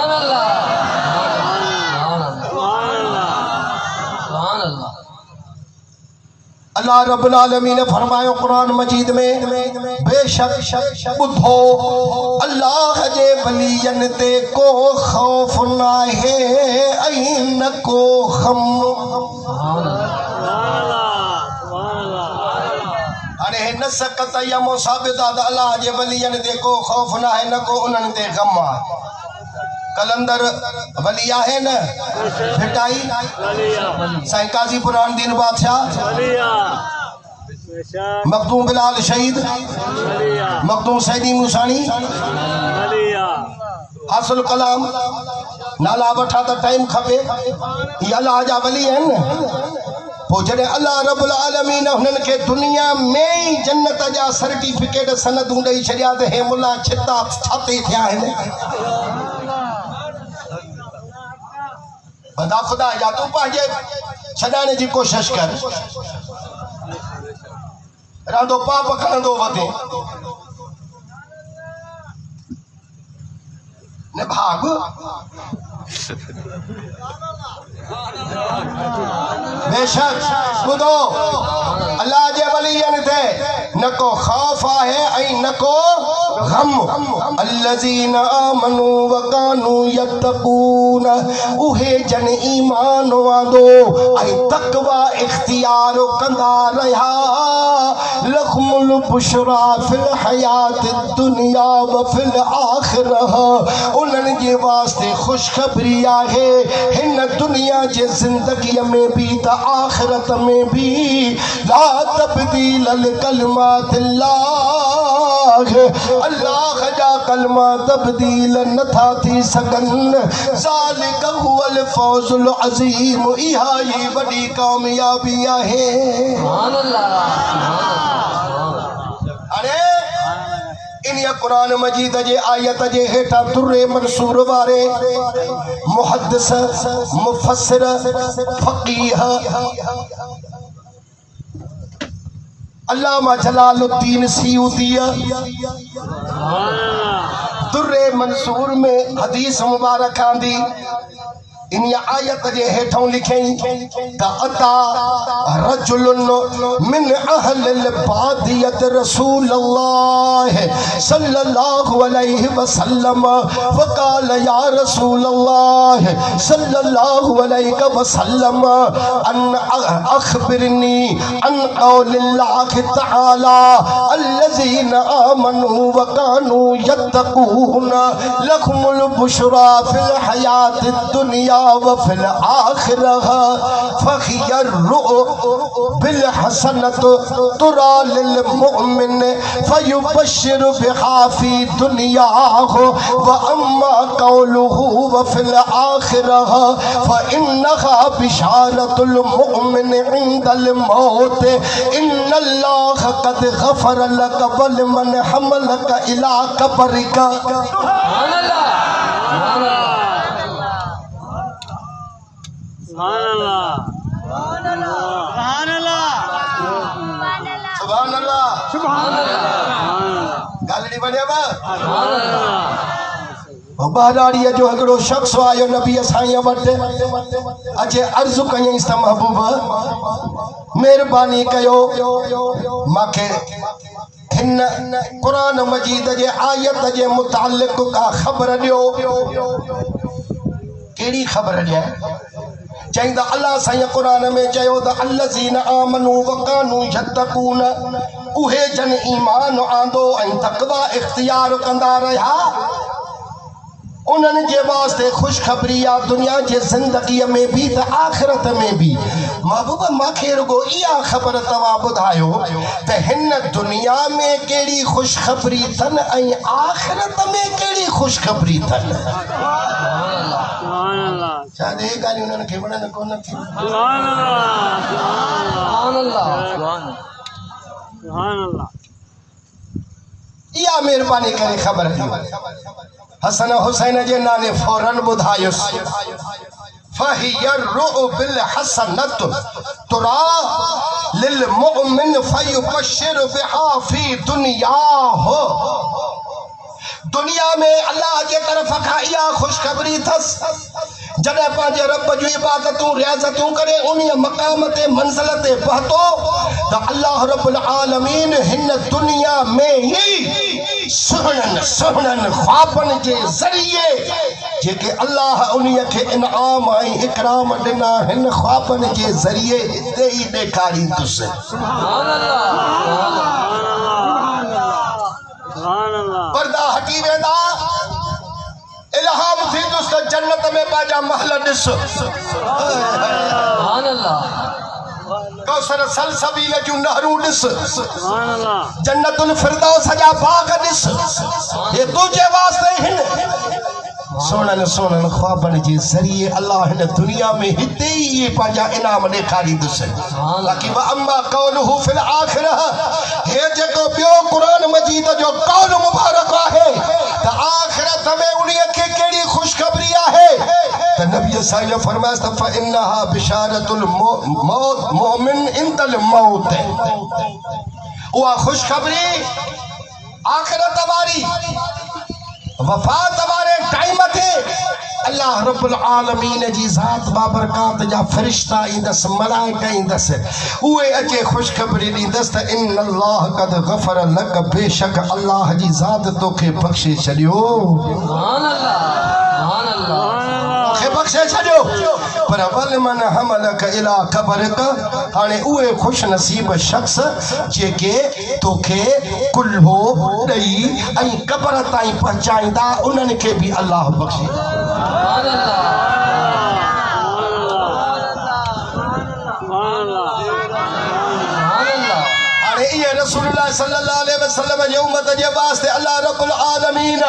अल्लाह रब्बुल आलमीन ने फरमायो कुरान मजीद में, बेशक बुधो अल्लाह जे वलियन ते को खौफ ना है ऐ न को गम। अरे न सकत या मुसाबित अल्लाह जे वलियन ते को खौफ ना है न को उन्हनि ते गम आहे। कलंदर वली है न भिटाई साईं काजी पुरान दीन बादशाह, मखदूम बिलाल शहीद, मखदूम सैदी मूसानी, हासिल कलाम नाला वठा त टाइम खपे, ये अल्लाह जा वली आहिनि न। पोइ जॾहिं अल्लाह रब्बुल आलमीन हुननि खे दुनिया में ही जन्नत जा सर्टिफिकेट सनदूं ॾेई छॾिया त हे मुला छिता छाते थिया आहिनि। बदा खुदा या तू पंहिंजे छॾाइण जी कोशिश कर, रांदो पाप खणंदो वधे न भाग। बेशक ॿुधो अल्लाह जे वलियन थे न को खौफ आहे ऐं न को गम। अल्लज़ीन आमनू व कानू यत्तकून, उहे जन ईमान वांदो ऐं तक़वा इख्तियार कंदा रहिया। लहुमुल बुशरा फिल हयात दुनिया व फिल आखिरह, उन्हनि जे वास्ते खुशखबरी आहे हिन दुनिया जे जिंदगीअ में भी त आखिरत में भी। ला तब्दील लिकलिमातिल्लाह, अल्लाह जा कलमा तब्दील नथा थी सघनि। ज़ालिक हुवल फौज़ुल अज़ीम, इहा ही वॾी कामयाबी आहे। अरे इन कुरान मजीद जे आयत जे हेठा दुर्रे मंसूर वारे मुहद्दिस मुफस्सिर फकीह अल्लामा जलालुद्दीन सियूती दुर्रे मंसूर में हदीस मुबारक आंदी। इन आयत जे हेठों लिखई त अता रजुलन मिन अहलिल बादियत रसूलुल्लाह सल्लल्लाहु अलैहि वसल्लम फकाल या रसूलुल्लाह सल्लल्लाहु अलैहि वसल्लम अन अखबिरनी अन कौलिल्लाह तआला अल्लज़ीना आमनू व कानू यत्तकून लहुमुल बुशरा फिल हयातिद दुनिया वफिल आखिरह फखियर बिल हसनत तुरा लिल मुमिन फयुबशिर बिहा फी दुनियाहु व अम्मा कौलुहु वफिल आखिरह फइन्नहा बिशारतुल मुमिन इंदल मौत इन्नल्लाह कद गफर लक वल मन हमलक इला कबरिका। बहराड़ीअ जो हिकिड़ो शख्स आयो नबी साईं वटि अचे अर्ज़ कयईंसि त महबूब महिरबानी कयो मूंखे हिन कुरान मजीद जे आयत जे मुतालिक़ का ख़बर ॾियो। कहिड़ी ख़बर ॾिए? चईं त अल्लाह साईं कुरान में चयो त अल्लज़ीना आमनू व कानू यत्तकून, उहे जन ईमान आंदो ऐं तक़वा इख्तियार कंदा रहिया। उन्हनि जे वास्ते खुशखबरी आहे दुनिया जे ज़िंदगीअ में भी त आखिरत में भी। महबूब मूंखे रुगो इहा ख़बर तव्हां ॿुधायो त हिन दुनिया में कहिड़ी खुशखबरी अथनि ऐं आखिरत में कहिड़ी खुशखबरी अथनि। छा हे ॻाल्हियूं उन्हनि खे वणनि कोन थियूं? इहा महिरबानी करे ख़बर ॾियो। हसन हुसैन जे नाले फौरन ॿुधायुसि फहियर बिल हसनत तुरा लिल मुमिन फयुबशिर बिहा फी दुनियाहु। दुनिया में अल्लाह के तरफ खां इहा खुशखबरी अथसि जॾहिं पंहिंजे रब जूं इबादतूं रियाज़तूं करे उन मक़ाम ते मंज़िल ते पहुतो त अल्लाह रब्बुल आलमीन हिन दुनिया में ई सुहिणनि ख्वाबनि जे ज़रिए जेके अल्लाह उन्हीअ खे इनाम ऐं इकराम ॾिना हिन ख्वाबनि जे ज़रिए हिते ई ॾेखारींदुसि। पर्दा हटी वेंदा, इल्हाम थींदुसि त जन्नत में पंहिंजा महल ॾिस, कौसर सलसबील जूं नहरूं ॾिस, जन्नतुल फिरदौस जा बाग ॾिस। हे तुंहिंजे वास्ते हिन सुहिणनि ख्वाबनि जे ज़रिए अल्लाह हिन दुनिया में हिते ई इहे पंहिंजा इनाम ॾेखारींदुसि। बाक़ी अम्मा कौलुहु फिल आखिरह, हे जेको ॿियो क़ुरान मजीद जो कौल मुबारक आहे त आखिरत में उन्हीअ खे कहिड़ी ख़ुशख़बरी आहे त नबी साईं फरमाइस त फइन्नहा बिशारतुल मोमिन इंदल मौत, उहा ख़ुशख़बरी आखिरत वारी वफ़ात वारे टाइम ते अल्लाह रब्बुल आलमीन जी ज़ात बाबरकात जा फ़रिश्ता ईंदसि, मलाइका ईंदसि, उहे अचे ख़ुशख़बरी ॾींदसि त इन अल्लाह क़द गफ़र लक, बेशक अल्लाह जी ज़ात तोखे बख़्शे छॾियो, बख़्शे छॾियो। पर वलमन हमलक इला क़बरक, हाणे उहे ख़ुशि नसीब शख़्स जेके तोखे कुल्हो ॾेई ऐं क़बर ताईं पहुचाईंदा उन्हनि खे बि अल्लाह बख़्शे। हाणे इहे रसूलुल्लाह सल्लल्लाहु अलैहि वसल्लम जे उम्मत जे वास्ते अल्लाह रब्बुल आलमीन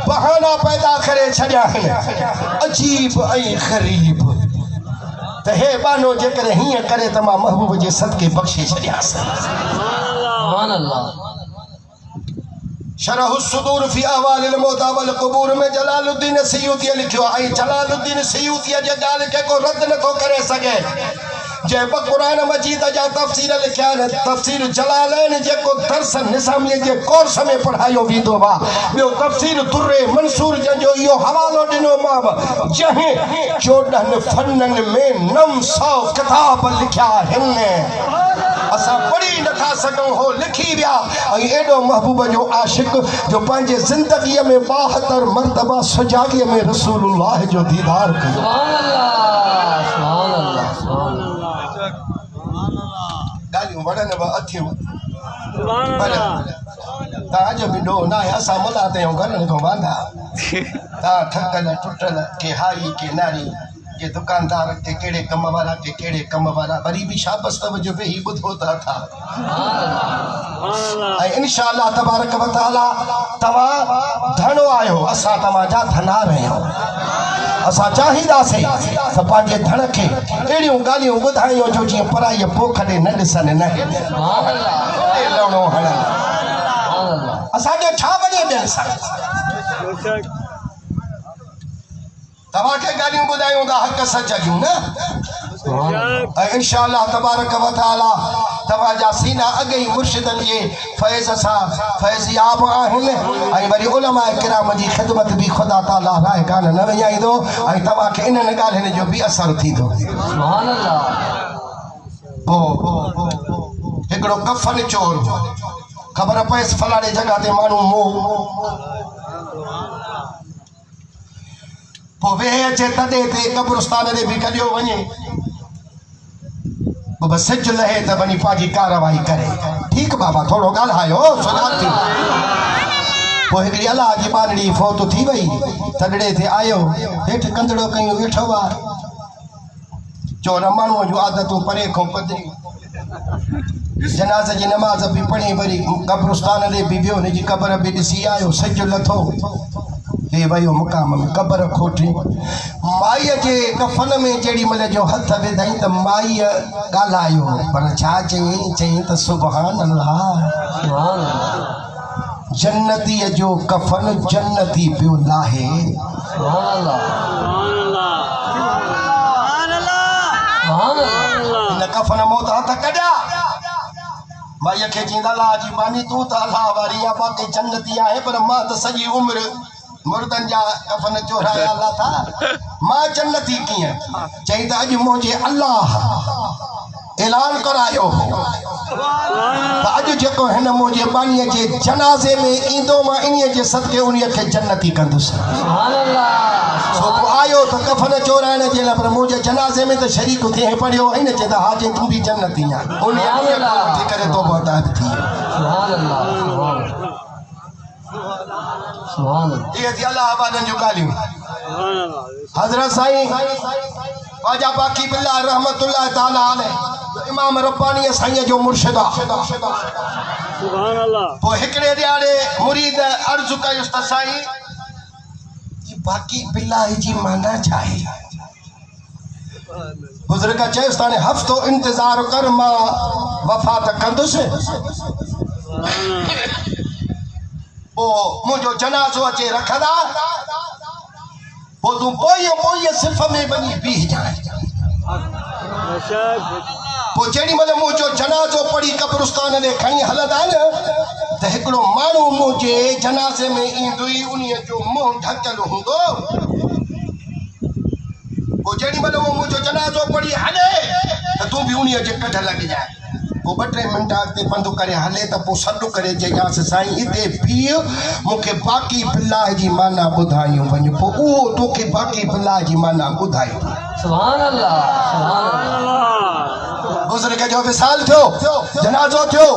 बहाना पैदा करे छॾिया आहिनि अजीब ऐं ग़रीब, त हे बानो जेकर हीअं करे त मां महबूब जे सदके बख़्शे छॾियासि। शरह सुदूर फी अहवालिल मौता वल क़ुबूर में जलालुद्दीन सयूती लिखियो आहे, ऐं जलालुद्दीन सयूती जे ॻाल्हि खे को रद्द नथो करे सघे। जंहिं ब क़ुरान मजीद जा तफ़सीर लिखिया आहिनि, तफ़सीर जलालैन जेको दर्स निज़ामीअ जे कोर्स में पढ़ायो वेंदो आहे, ॿियो तफ़सीर दुर्रे मंसूर जंहिंजो इहो हवालो ॾिनो मां, जंहिं 14 फ़ननि में 900 किताब लिखिया आहिनि, असां पढ़ी नथा सघूं, हो लिखी विया। ऐं एॾो महबूब जो आशिक़ जो पंहिंजे ज़िंदगीअ में 72 मरतबा सुजाॻीअ में रसूलुल्लाह जो दीदार कयो। ॻाल्हियूं वड़नि व अथियूं, तव्हांजो बि ॾोह न आहे, असां मुला ते घरनि खां वांदा, तव्हां थकल टुटल के हारी के नारी के दुकानदार के कहिड़े कम वारा के कहिड़े कम वारा, वरी बि शाबस तवजो वेही ॿुधो था। ऐं इंशाअल्लाह तबारक व तआला तव्हां धणो आहियो, असां तव्हांजा धनार आहियूं। असां चाहींदासीं त पंहिंजे धण खे अहिड़ियूं ॻाल्हियूं ॿुधायूं जो जीअं पराईअ पोख ॾे न ॾिसनि, न लवणो हणनि, असांजो छा वञे ॿियनि सां। तव्हांखे ॻाल्हियूं ॿुधायूं था हक़ सच जूं न, ऐं इंशाअल्लाह तबारक व तआला तव्हांजा सीना अॻे ई मुर्शिदनि जे फैज़ सां फैज़याब आहिनि, ऐं वरी उलमाए किराम जी ख़िदमत बि ख़ुदा ताला राह कान न विञाईंदो, ऐं तव्हांखे इन्हनि ॻाल्हियुनि जो बि असरु थींदो। हिकिड़ो कफन चोर ख़बर पएसि फलाणे जॻह ते माण्हू पोइ वेहे अचे तॾहिं ते कब्रिस्तान ते बि कढियो वञे, बस सिज लहे त वञी पंहिंजी कारवाई करे। ठीकु बाबा, थोरो ॻाल्हायो सुञाण थी। पोइ हिकिड़ी अलाह जी बानड़ी फौत थी वई, तगड़े ते आयो, हेठि कंदड़ो कयूं वेठो आहे, चोर माण्हूअ जूं आदतूं परे खां पधरियूं, जनाज़ जी नमाज़ बि पढ़ी, वरी कब्रिस्तान ते बि वियो, हुनजी क़बर बि ॾिसी आयो, सिज लथो, हे वयो मुक़ाम में क़बर खोटी। माईअ जे कफन में जेॾी महिल जो हथ विधई त माईअ ॻाल्हायो, पर छा चई? चई त सुभान अल्लाह, जन्नतीअ जो कफन जन्नती पियो लाहे। हिन कफन मौत हथ कढिया, माईअ खे चईंदा अल्लाह जी बानी तूं त अल्लाह वारी आहे, बाक़ी जन्नती आहे, पर मां त सॼी उमिरि मुर्दनि जा कफन चोराया अल्लाह था। मां जन्नती कीअं चई त अॼु मुंहिंजे अल्लाह ऐलान करायो त अॼु जेको हिन मुंहिंजे बानीअ जे जनाज़े में ईंदो मां इन्हीअ जे सदके उन्हीअ खे जन्नती कंदुसि सो तूं आयो त कफन चोराइण जे लाइ पर मुंहिंजे जनाज़े में त शरीक थिए पढ़ियो ऐं न चए त हा जे तूं बि जन्नती आहीं उन वठी करे तौबा ताब थी ये थी अल्लाह वारनि जूं ॻाल्हियूं हज़रत साईं ख्वाजा बाक़ी बिल्ला रहमतुल्लाह ताला अलैह इमाम रब्बानी साईं जो मुर्शिद आहे पोइ हिकिड़े ॾियारे मुरीद अर्ज़ु कयुसि त साईं बाक़ी बिल्ला जी माना छा आहे बुज़ुर्ग चयुसि त हाणे हफ़्तो इंतज़ार कर मां वफ़ात कंदुसि पोइ मुंहिंजो जनाज़ो अचे रखंदा पोइ तूं पोइ सिर्फ़ में वञी बीह जाए पोइ जेॾी महिल मुंहिंजो जनाज़ो पढ़ी कब्रिस्तान ॾे खणी हलंदा न त हिकिड़ो माण्हू मुंहिंजे जनाज़े में ईंदो ई उन्हीअ जो मुंहुं ढकियल हूंदो पोइ जेॾी महिल उहो मुंहिंजो जनाज़ो पढ़ी हले त तूं बि उन्हीअ जे कढ लॻजाए पोइ 2-3 मिंट अॻिते पंधु करे हले त पोइ सॾु करे चइजांसि साईं हिते बीह मूंखे बाक़ी बिल्ला जी माना ॿुधायूं वञ पोइ उहो तोखे बाक़ी बिल्ला जी माना ॿुधायूं सुभान अल्लाह बुज़ुर्ग जो विसाल थियो जनाज़ो थियो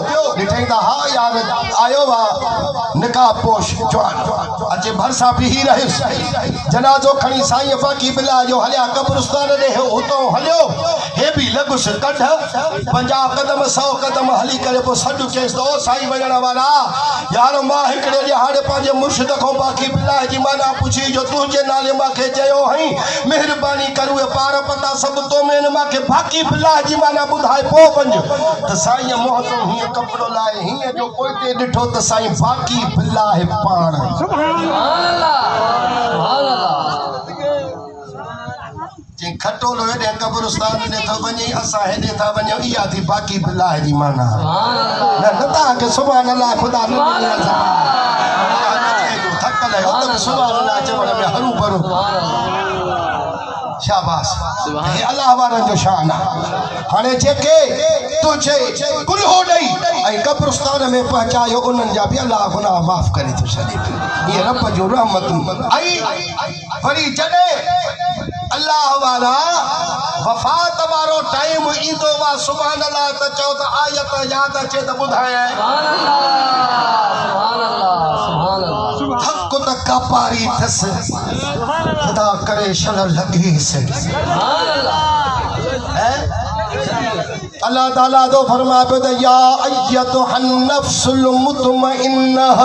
ॾिठई त हा यार आयो आहे निकाह पोश जवान अचे भरिसां बीही रहियुसि जनाज़ो खणी साईं बाक़ी बिल्ला जो हलिया कब्रिस्तान ॾे हुतां हलियो हे बि लॻुसि कढ 50 कदम 100 कदम हली करे पोइ सॾु चयसि त ओ साईं वञण वारा यार मां हिकिड़े ॾियारे पंहिंजे मुर्शिद खां बाक़ी बिल्ला जी माना पुछी जो तुंहिंजे नाले मूंखे चयो हई महिरबानी कर उहे पार पता सभु तो में मूंखे बाक़ी बिल्ला जी माना ॿुधाए पोइ वञ त साईं मुंहुं तो हीअं कपिड़ो लाहे हीअं जो पोइते ॾिठो त साईं बाक़ी बिल्ला आहे पाण चई खटोलो हेॾे कब्रिस्तान ॾे थो वञे असां हेॾे था वञूं इहा थी बाक़ी बिल्ला जी माना न तव्हांखे सुभाणे अलाह ख़ुदा न थकल आहियो त सुभाणे अलाह चवण में हरू भरू शाबाश हे अल्लाह वारनि जो शान आहे हाणे जेके तूं चई कुल्हो ॾेई ऐं कब्रिस्तान में पहुचायो उन्हनि जा बि अलाह गुनाह माफ़ करे थो छॾे इहे रब जो रहमतूं ऐं वरी जॾहिं अल्लाह वारा वफ़ात वारो टाइम ईंदो आहे सुभाणे अलाह त चओ त आयत यादि अचे त ॿुधाए हक़ त कापारी अथसि ख़ुदा करे शल लॻेसि अल्लाह ताला तो फरमाए पियो त या अय्यतुहन नफ्सुल मुतमइन्नह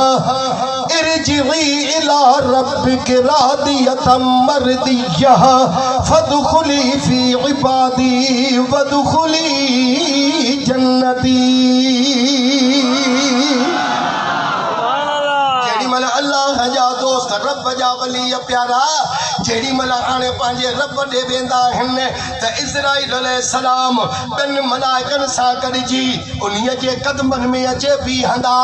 इरजिई इला रब्बिक रादियतम मर्दियह फदखुली फी इबादी वदखुली जन्नती अल्लाह जा दोस्त रब जा वली प्यारा जेड़ी मला हाणे पंहिंजे रब ॾे वेंदा आहिनि त इज़राइल अलैहिस्सलाम ॿिनि मलाइकनि सां गॾिजी उन्हीअ जे क़दमनि में अचे बीहंदा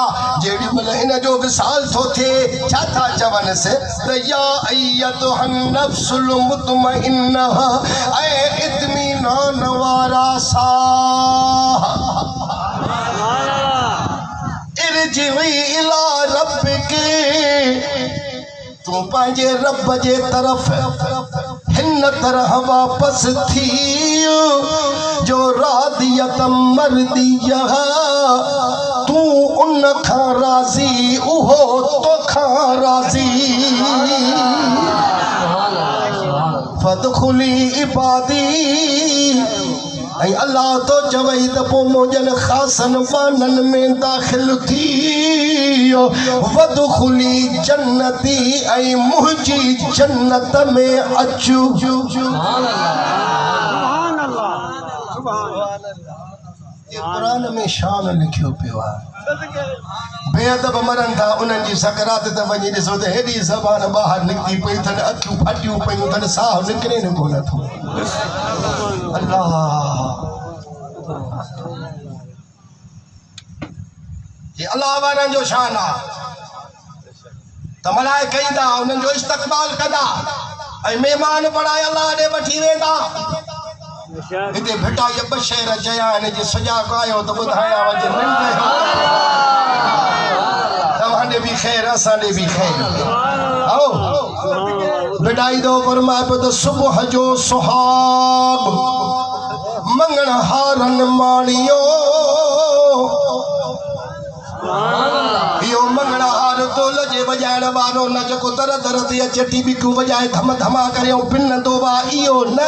जेड़ी महिल हिन जो विसाल थो थिए छा था चवनिसि त या अय्यतुहन नफ्सुल मुतमइन्नह ऐं इत्मीनान वारा साह इरजिई इला रब्बिक तू पंहिंजे रब जे तरफ़ हिन तरह वापस थी जो रादियत मर्दियह तू उन खां राज़ी उहो तोखां राज़ी फदखुली इबादी ऐं अल्लाह तो चवई त पोइ मुंहिंजनि ख़ासनि वाननि में दाख़िल थी वदखुली जन्नती ऐं मुंहिंजी जन्नत में अचु कुरान में शान लिखियो पियो आहे बेअदब मरनि था उन्हनि जी सकरात त वञी ॾिसो त हेॾी ज़बान ॿाहिरि निकिती पई अथनि अखियूं फटियूं पयूं अथनि साहु निकिरे न कोन थो अल्लाह ये अल्लाह वारनि जो शान आहे त मलाइका ईंदा उन्हनि जो इस्तक़बाल कंदा ऐं महिमान बणाए अलाह ॾे वठी वेंदा हिते भेटा ये ॿ शहर चया आहिनि जे सुञाग आयो त ॿुधायां वञे तव्हांॾे बि ख़ैर असांॾे बि ख़ैर आओ बिडाई दो फरमाए पियो त सुबुह जो सुहाग मंगण हारन माणियो इहो मंगण हार दोल जे वॼाइण वारो न जेको दर दर ते अचे टीबिकूं वॼाए धम धमा करे पिनंदो वा इहो न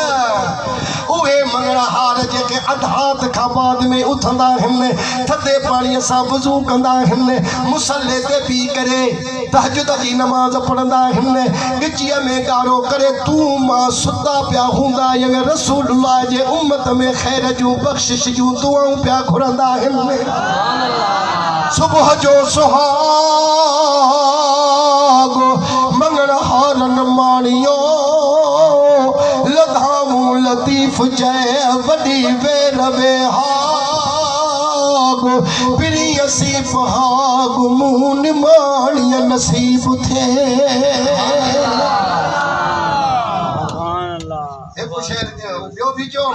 उहे मंगण हार जेके अधात खां बाद में उथंदा आहिनि थधे पाणीअ सां वुज़ू कंदा आहिनि मुसले ते बीह करे तहजुद जी नमाज़ पढ़ंदा आहिनि गिचीअ में गारो करे तूं मां सुता पिया हूंदा आहिनि रसूलुल्लाह जे उम्मत में ख़ैर जूं बख़्शिश जूं दुआऊं पिया घुरंदा आहिनि सुबुह जो सुहाग मंगण हारन माणियो लधाऊं लतीफ़ जय वॾी वेर वेहाग पिरी असीफ़ हाग मून माणिय नसीब थे ॿियो बि चओ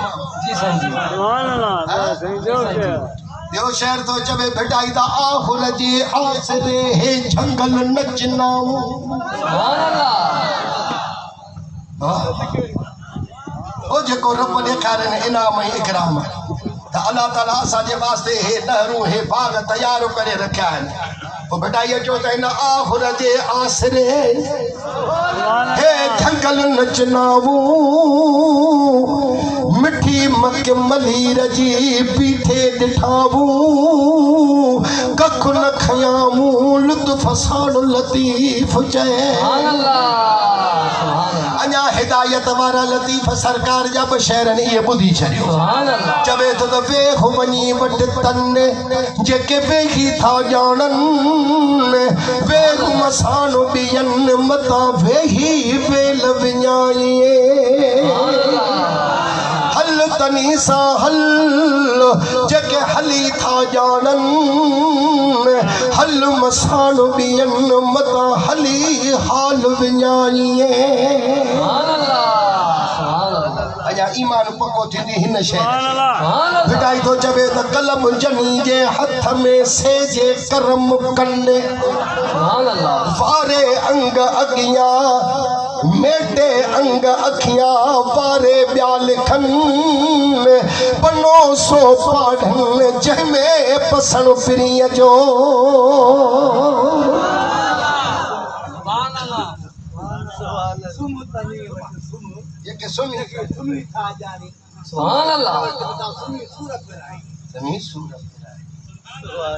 ॿियो शहर तो चवे भेटाई ता आखुर जे आसरे हे जंगल नचनाऊं ओ जेको रब ॾेखारनि इनाम ऐं इकराम त अल्लाह ताला असांजे वास्ते हे नहरूं हे बाग तयार करे रखिया आहिनि पोइ भेटाई अचो त हिन आखुर जे आसरे हे जंगल नचनाऊं मिठी मक मलीर जी पीठे ॾिठाऊं कख न खयाऊं लुत्फ़ साण लतीफ़ चए अञा हिदायत वारा लतीफ़ सरकार जा बि शहरनि इहे ॿुधी छॾियो चवे थो त वेह वञी वटि तन जेके वेही था ॼाणनि वेह मसाण ॿियनि मतां वेही वेल विञाईए हल तनी सां हल जेके हली था ॼाणनि हल मसाण ॿियनि मतां हली हाल विञाईए अञा ईमान पको थींदी हिन शइ बिटाई थो चवे त कलम जनी जे हथ में सेजे करम कन्ने वारे अंग अगियां मेटे अंग अखियां वारे ॿिया लिखनि पनो सो पाढ़नि जंहिंमें पसण फिरीअ जो जेके सुमी था जानी सुभान अल्लाह सुमी सूरत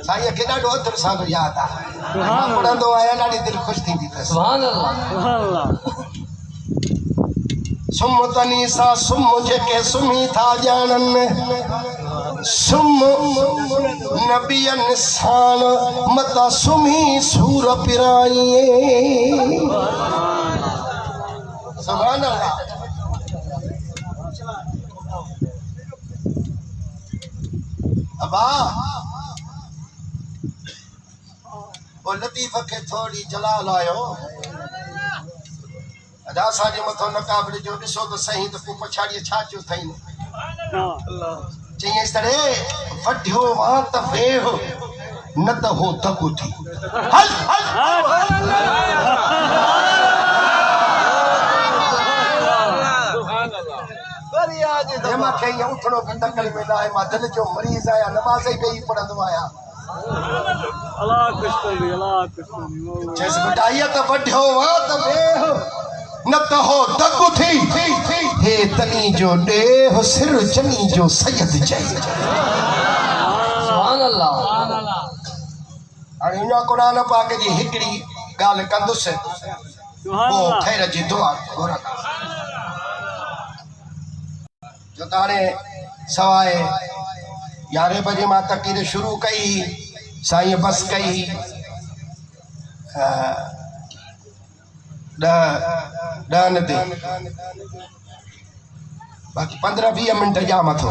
साईं खे ॾाढो अदर सां यादि आहे मां पढ़ंदो आहियां ॾाढी दिलि ख़ुशि थींदी अथसि सुभान अल्लाह सुम तनी सां सुम जेके सुमी था ॼाणनि सुम नबियनि साण मता सुमी सूर पिराईए सुभान अल्लाह अबा वो लतीफ़ के थोड़ी जलाल आयो अदा असांजे मथो नकाब जो ॾिसो त सही त पोइ पछाड़ीअ छा चयो अथई चई एस तरह वढियो वा त वेह न त हो तकु थी हल हल मां खे उथणो बि तकल में न आहे मां दिलि जो मरीज़ आहियां नमाज़ ई वेही पढ़ंदो आहियां चइसि बिटाईअ त वढियो वा त वेह न त हो दगु थी हे तनी जो ॾेह सिर चनी जो सैयद चई सुभान अल्लाह हाणे हिन क़ुरान पाक जी हिकिड़ी ॻाल्हि कंदुसि पोइ ख़ैर जी दुआ घुरंदा जो ताणे सवाए 11 बजे मां तक़रीर शुरू कई साईं बस कई 10 ते बाक़ी 15-20 मिनट जा मथो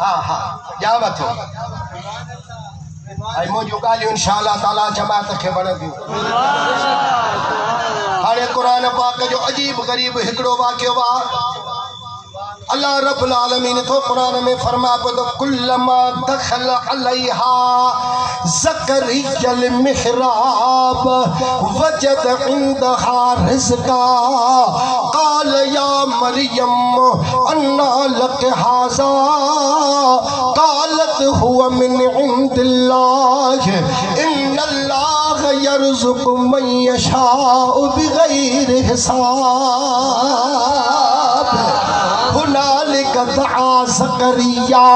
हाँ हाँ जा मथो आई मुझो गालियों इंशाअल्लाह ताला जमात के वणंदियूं। हाणे कुरान पाक जो अजीब गरीब हिकड़ो वाक़ियो वा। अल्लाह रब्बुल आलमीन तो कुरान में फरमा तो कुल्लमा दखल अलैहा ज़करियल मिहराब वजद इंदहा रिज़्का क़ाल या मरियम अन्ना लक हाज़ा क़ालत हुवा मिन इंदिल्लाह इन्नल्लाह यर्ज़ुक़ु मन यशाअु बिग़ैरि हिसाब। हुनालिक दआ ज़करिया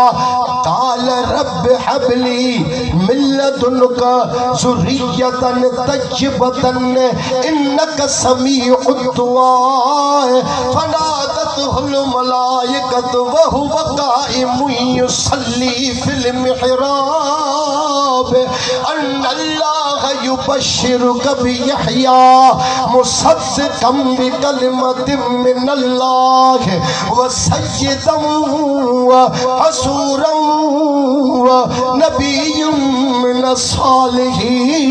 क़ाल रब्ब हबली मिन लदुनका ज़ुर्रियतन तय्यबतन इन्नका समीउद दुआ फनादतहुल मलाइकतु व हुवा क़ाइमुन युसल्ली फिल मिहराब अन्नल्लाह युबश्शिरुका बियहया मुसद्दिक़न बिकलिमतिन मिनल्लाह व सय्यदन व हसूरन व नबिय्युन मिनस सालिहीन।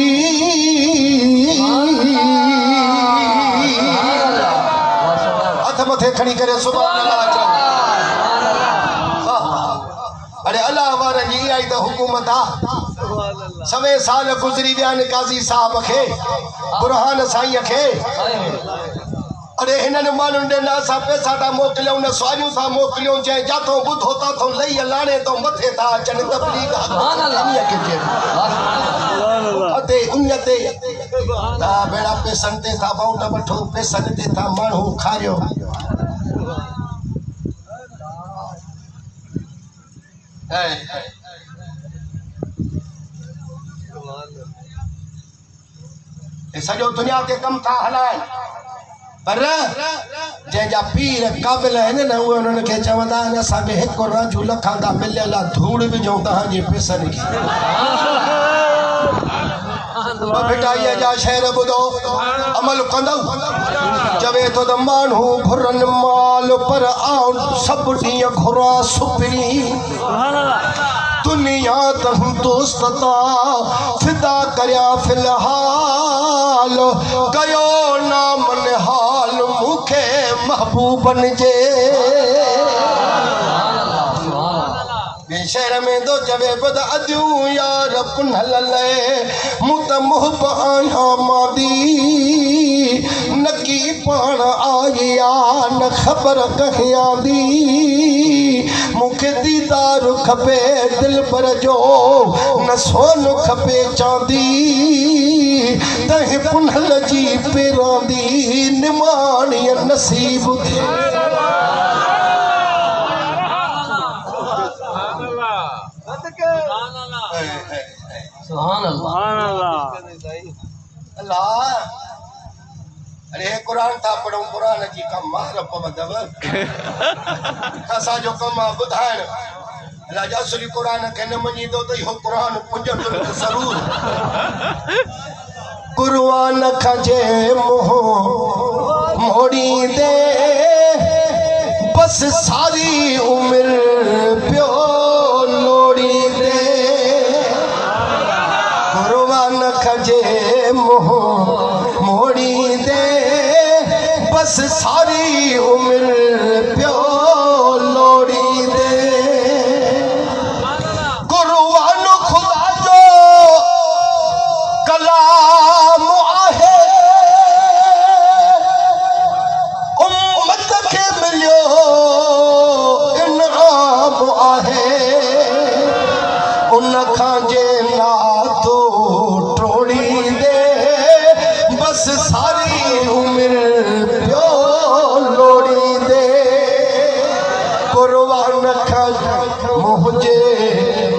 हाथ मथे खड़ी करे सुभान अल्लाह। अरे अल्लाह वारे जी आई तो हुकूमत आ। सवे साल गुजरी विया काजी साहब खे बुरहान साईं खे। अरे इन्हनि माण्हुनि ॾे न असां पैसा था मोकिलियूं न सवारियूं था मोकिलियूं जंहिं जाथो ॿुधो ताथो लही लाणे तो मथे था अचनि तबलीग अते उन्नते ता बेड़ा पैसनि ते था बाउंड वठो पैसनि ते था माण्हू खारियो। सॼो दुनिया के कम था हलाइनि पर जंहिंजा पीर क़ाबिल आहिनि न उहे उन्हनि खे चवंदा आहिनि असांखे हिकु राजू लखां था मिलियल आहे धूड़ विझूं तव्हांजे पैसनि खे। भिटाईअ जा शेर ॿुधो अमल कंदव चवे थो त माण्हू घुरनि माल पर आउं सभु ॾींहं घुरा सुपिरी दुनिया तहूं दोस्त ता फिदा करिया फिलहाल कयो नामन हाल मूंखे महबूबन जे। शहर में दो चवे बद अदियूं यार पुनल मूं त मुहब आहियां मादी नकी पाण आया न ख़बर कहियां दी मूंखे दीदार खपे दिल पर जो न सोन खपे चांदी तंहिं पुनल जी पेरांदी निमाणीअ नसीब अल्लाह। अरे कुरान था पढ़ूं कुरान जी कम मार पवंदव असांजो कम आहे ॿुधाइण। अल्लाह असली कुरान खे न मञींदो त इहो कुरान पुॼंदो ज़रूर। कुरान खां जे मोड़ींदे बस सारी उम्र पियो लोड़ींदे कुरान खां जे मोड़ींदे बस सारी उम्र पियो लोड़ींदे कुरान खुदा जो कलाम आहे उम्मत खे मिलियो इनाम आहे उन खां जे नातो टोड़ींदे बस सारी उम्र पियो लोड़ींदे कुरान खां मुंहिंजे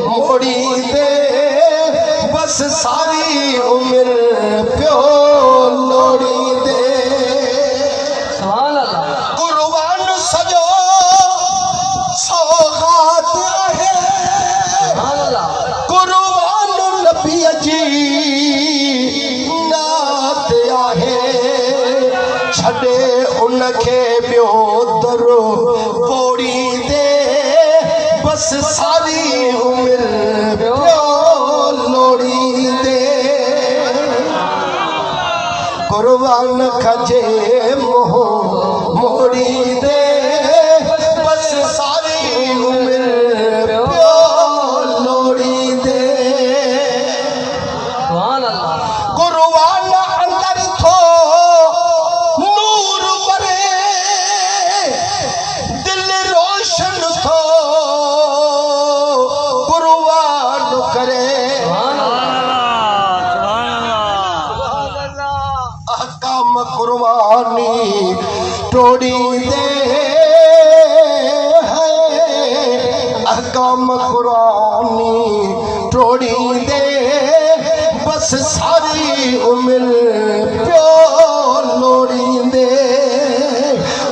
मोड़ींदे बस सारी उम्र पियो लोड़ींदे। कुरान सॼो सौगात आहे कुरान नबीअ जी नात आहे छॾे उनखे ॿियो दरो पोड़ींदे बस सारी उम्र पियो कुर्बान खजे मोह मोड़ी दे बस सारी उम्र प्यो लोड़ी दे कुर्बान अंदर थो नूर बरे दिल रोशन थो कुर्बान करे अहकाम कुर्बानी तोड़ी दे है अहकाम कुर्बानी तोड़ी दे बस सारी उम्र प्यो लोड़ी दे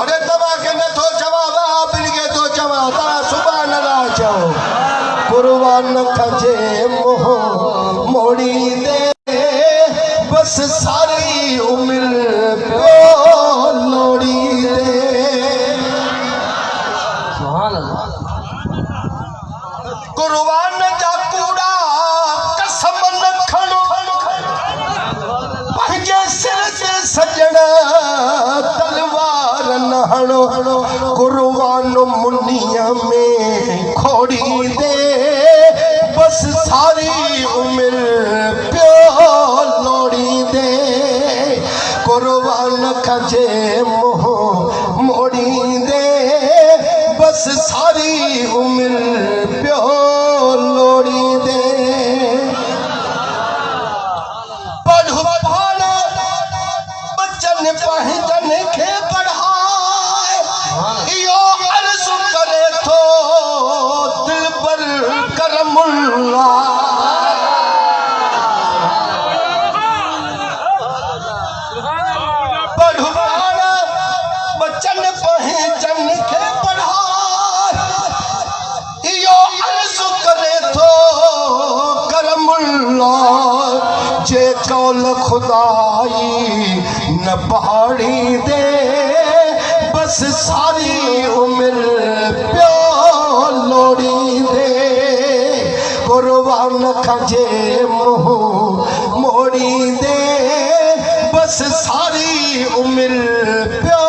अरे तबा के न तो जवाब बिन के तो जवाब तारा सुभान अल्लाह चओ कुर्बान खजे मोह मोड़ी दे बस सारी उम्र प्यो लोड़ी दे कुर्बान जा कूड़ा कसम न खणो पंहिंजे सिर ते सजण तलवार न हणो कुर्बान मुनीअ में खोड़ी दे बस सारी उम्र प्यो लोड़ी दे कुर्बान खजे मोह मोड़ी दे बस सारी उम्र प्यो लोड़ी दे पढ़ो पढ़ बच्चन पंहिंजन खे पढ़ाए इहो अर्ज़ करे थो दिल पर करमुल्ला पढ़ो पढ़ बच्चन पंहिंजन खे पढ़ाए इहो अर्ज़ करे थो करमुल्ला जे कौल खुदाई न पहाड़ी दे बस सारी उम्र प्यो लोड़ी दे कुर्बान खजे मोह मोड़ी दे बस सारी उम्र प्यो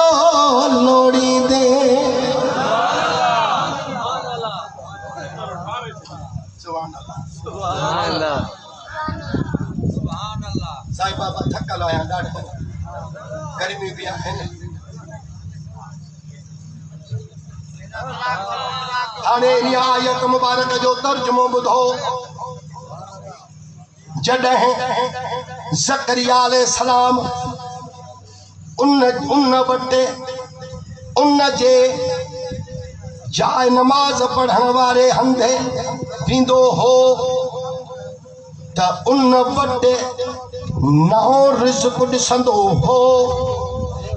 लोड़ी दे साईं बाबा थकल आया ॾाढो गर्मी भी आहे हाणे इहा आयत मुबारक जो तर्जुमो ॿुधो जॾहिं ज़करिया अलैहिस्सलाम उन वटि उन जे जाइ नमाज़ पढ़ण वारे हंधे वेंदो हो त उन वटि नओं रिज़्क़ ॾिसंदो हो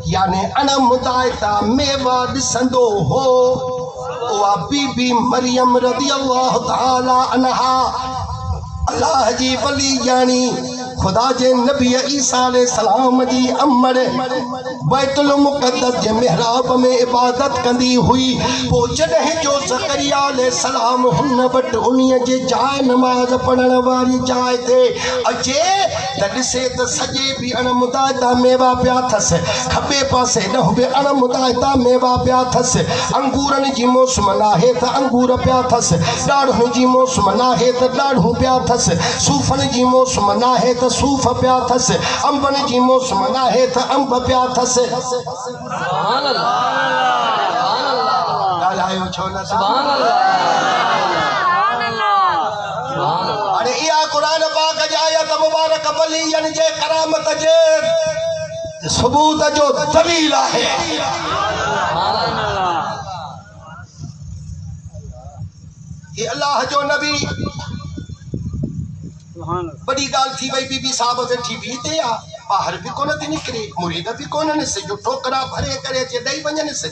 यानी अणमुदाइता मेवा ॾिसंदो हो उहा बीबी मरियम रज़ी अल्लाह ताला अन्हा अल्लाह जी वली यानी खुदा जे नबी ईसा अलैहिस्सलाम जी अमर बैतुल मुक़द्दस जे महराब में इबादत कंदी हुई पोइ जॾहिं जो ज़करिया अलैहिस्सलाम हुन वटि उन्हीअ जे जाइ नमाज़ पढ़ण वारी जाइ ते अचे त ॾिसे त सॼे बि अणमुदाइता मेवा पिया अथसि खॿे पासे ॾह बि अणमुदाइता मेवा पिया अथसि अंगूरनि जी मौसम नाहे त अंगूर पिया अथसि ॾाढ़ुनि जी मौसम नाहे त ॾाढ़ूं पिया अथसि सूफ़नि जी मौसम नाहे त सूफ़ पिया अथसि अंबनि जी मौसम नाहे त अंब पिया अथसि ॻाल्हायो छो न हाणे इहा क़ुरान पाक जी आयत मुबारक वलीयनि जे करामत जे सबूत जो दलील आहे ये अल्लाह जो नबी बड़ी गाल थी वही बीबी साहब वेठी भी ते आ बाहर भी कोन थी निकरे मुरीद भी कोन ने से जो ठोकरा भरे करे जे दई वञन से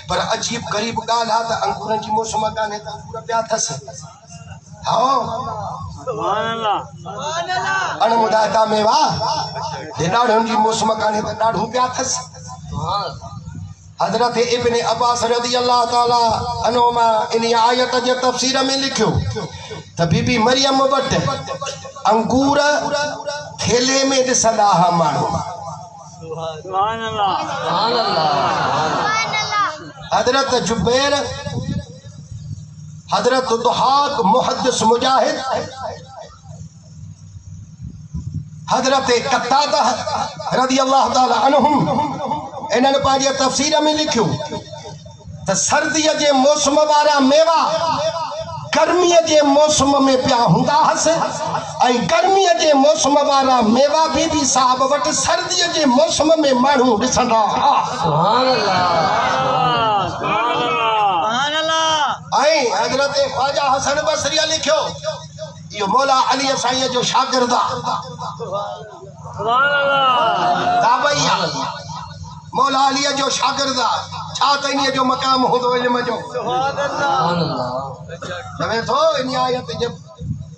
पर अजीब गरीब गाल आ त अंगूर जी मौसम काने त अंगूर पिया थस हां सुभान अल्लाह अणमुदाइता मेवा ते ॾाढ़ुनि जी मौसम काने त ॾाढ़ूं पिया थस हजरत इब्न अब्बास रज़ी अल्लाह ताला अन्हुमा इन आयत जे तफसीर में लिखियो त बीबी मरियम वटि अंगूर थेले में ॾिसंदा हुआ माण्हू सुभान अल्लाह सुभान अल्लाह। हजरत जुबैर, हजरत दुहाक मुहद्दिस मुजाहिद, हजरत कत्तादा रज़ी अल्लाह ताला अन्हुम इन्हनि पंहिंजे तफ़सीर में लिखियो त सर्दीअ जे मौसम वारा मेवा गर्मीअ जे मौसम में पिया हूंदा हुअसि ऐं गर्मीअ जे मौसम वारा मेवा बीबी साहब वटि सर्दीअ जे मौसम में माण्हू ॾिसंदा हुआ। सुभान अल्लाह सुभान अल्लाह। ऐं हजरत ख्वाजा हसन बसरी लिखियो, इहो मौला अली साईं जो शागिर्द आहे, सुभान अल्लाह दाबैया मौला अली जो शागिर्द आहे। छा त इन्हीअ जो मक़ाम हूंदो इल्म जो। सुभान अल्लाह। चवे थो इन आयत जे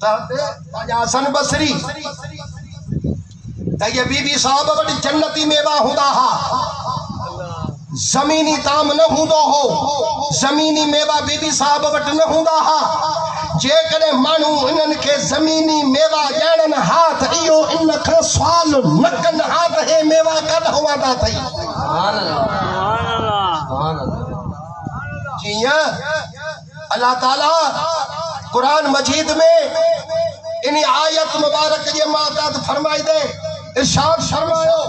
तहत ख्वाजा हसन बसरी त ये बीबी साहब वटि जन्नती मेवा हूंदा हा, ज़मीनी ताम न हूंदो हो, ज़मीनी मेवा बीबी साहब वटि न हूंदा हा। जेकॾहिं माण्हू इन्हनि खे ज़मीनी मेवा ॼाणनि हा त इहो इन खां सुवाल न कनि हा त हे मेवा कॾहिं हूंदा अथई। सुभान अल्लाह सुभान अल्लाह। जीअं अल्लाह ताला कुरान मजीद में इन आयत मुबारक जे मातात फरमाई दे इरशाद फरमायो,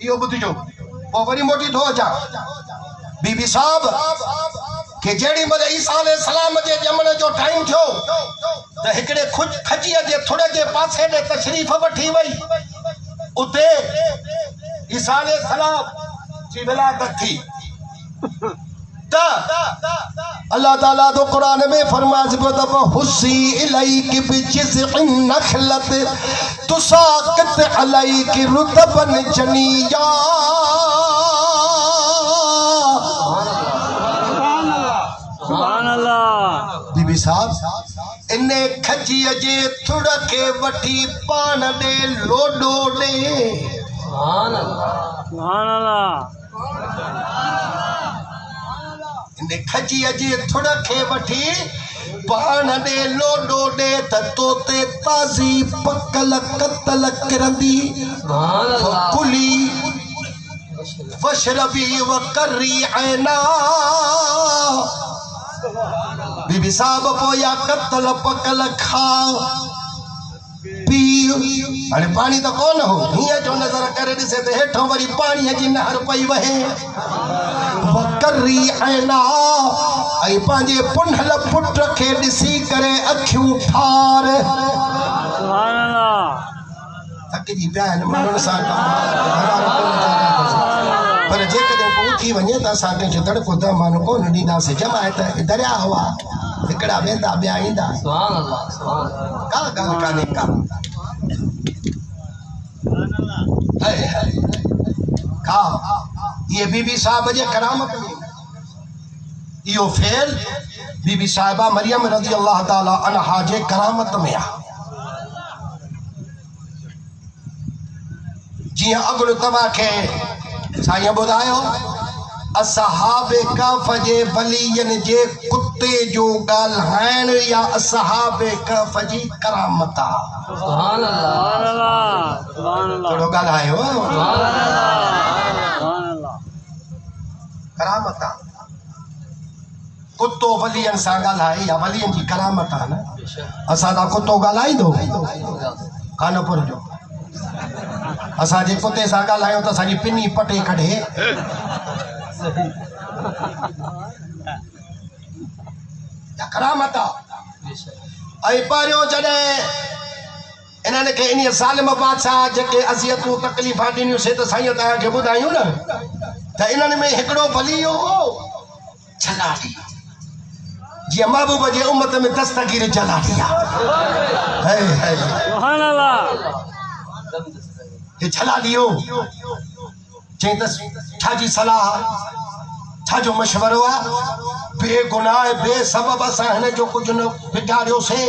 इहो ॿुधिजो पोइ वरी मोटी थो अचां। बीबी साहब के जेड़ी महिल ईसा अलैहिस्सलाम जे ॼमण जो टाइम थियो त हिकिड़े खजीअ जे थुड़ जे पासे ॾे तशरीफ़ वठी वई। उते ईसा अलैहिस्सलाम जी विलादत थी त अल्लाह ताला तो कुरान में फरमाज़ बदब हुसी इलैकि बिजिज़इन नखलत तुसाक़ित अलैकि रुतबन जनिया। सुभान अल्लाह। बीबी साहब इन्ने खजीअ जे थुड़ खे वठी पान ॾे लोडो ॾे। सुभान अल्लाह सुभान अल्लाह। इन्ने खजीअ जे थुड़ खे वठी पान ॾे लोडो ॾे त तोते ताज़ी पकल कतल किरंदी। सुभान अल्लाह। कुली वशरबी वकर्री ऐना। बीबी साहब पोया कतल पकल खा पी। हाणे पानी त कोन हो, हीअं जो नज़र करे ॾिसे त हेठों वरी पाणीअ जी नहर पई वहे। वकर्री ऐना ऐं पंहिंजे पुंढल पुट खे ॾिसी करे अखियूं ठार। सुभान अल्लाह। थकिजी पिया आहिनि माण्हुनि सां पर जेकॾहिं को उथी वञे त असां कंहिंखे दड़को दमान कोन ॾींदासीं। जमायत दरिया हुआ, हिकिड़ा वेंदा ॿिया ईंदा। सुभान अल्लाह सुभान अल्लाह। का ॻाल्हि कान्हे का। का ये बीबी साहब जे करामत में इहो फेल बीबी साहिबा मरियम रज़ी अल्लाह ताला अन्हा जे करामत में आहे। जियां अॻु तव्हांखे साईं ॿुधायो असहाबे कफ जे वलीयन जे कुत्ते जो ॻाल्हाइण या असहाबे कफ जी करामत आहे। सुभान अल्लाह सुभान अल्लाह। थोरो ॻाल्हायो सुभान अल्लाह करामत आहे। कुत्तो वलियन सां ॻाल्हाए या वलियन जी करामत आहे न। असां सां कुत्तो ॻाल्हाईंदो कानपुर जो, असां जे कुत्ते सां ॻाल्हायूं त असांजी पिनी पटे कढे। करामत आहे। ऐं पहिरियों जॾहिं इन्हनि खे इन ज़ालिम बादशाह जेके अज़ियतूं तकलीफ़ां ॾिनियूंसीं त साईं तव्हांखे ॿुधायूं न त इन्हनि में हिकिड़ो वली हो छलाड़ी। जीअं महबूब जे उम्मत में दस्तगीर जलाली आहे। सुभान अल्लाह। हे छलाड़ी हो। चई त छाजी सलाह छा जो मशवरो आहे। बेगुनाह बेसबब असां हिन जो कुझु न बिगाड़ियोसीं,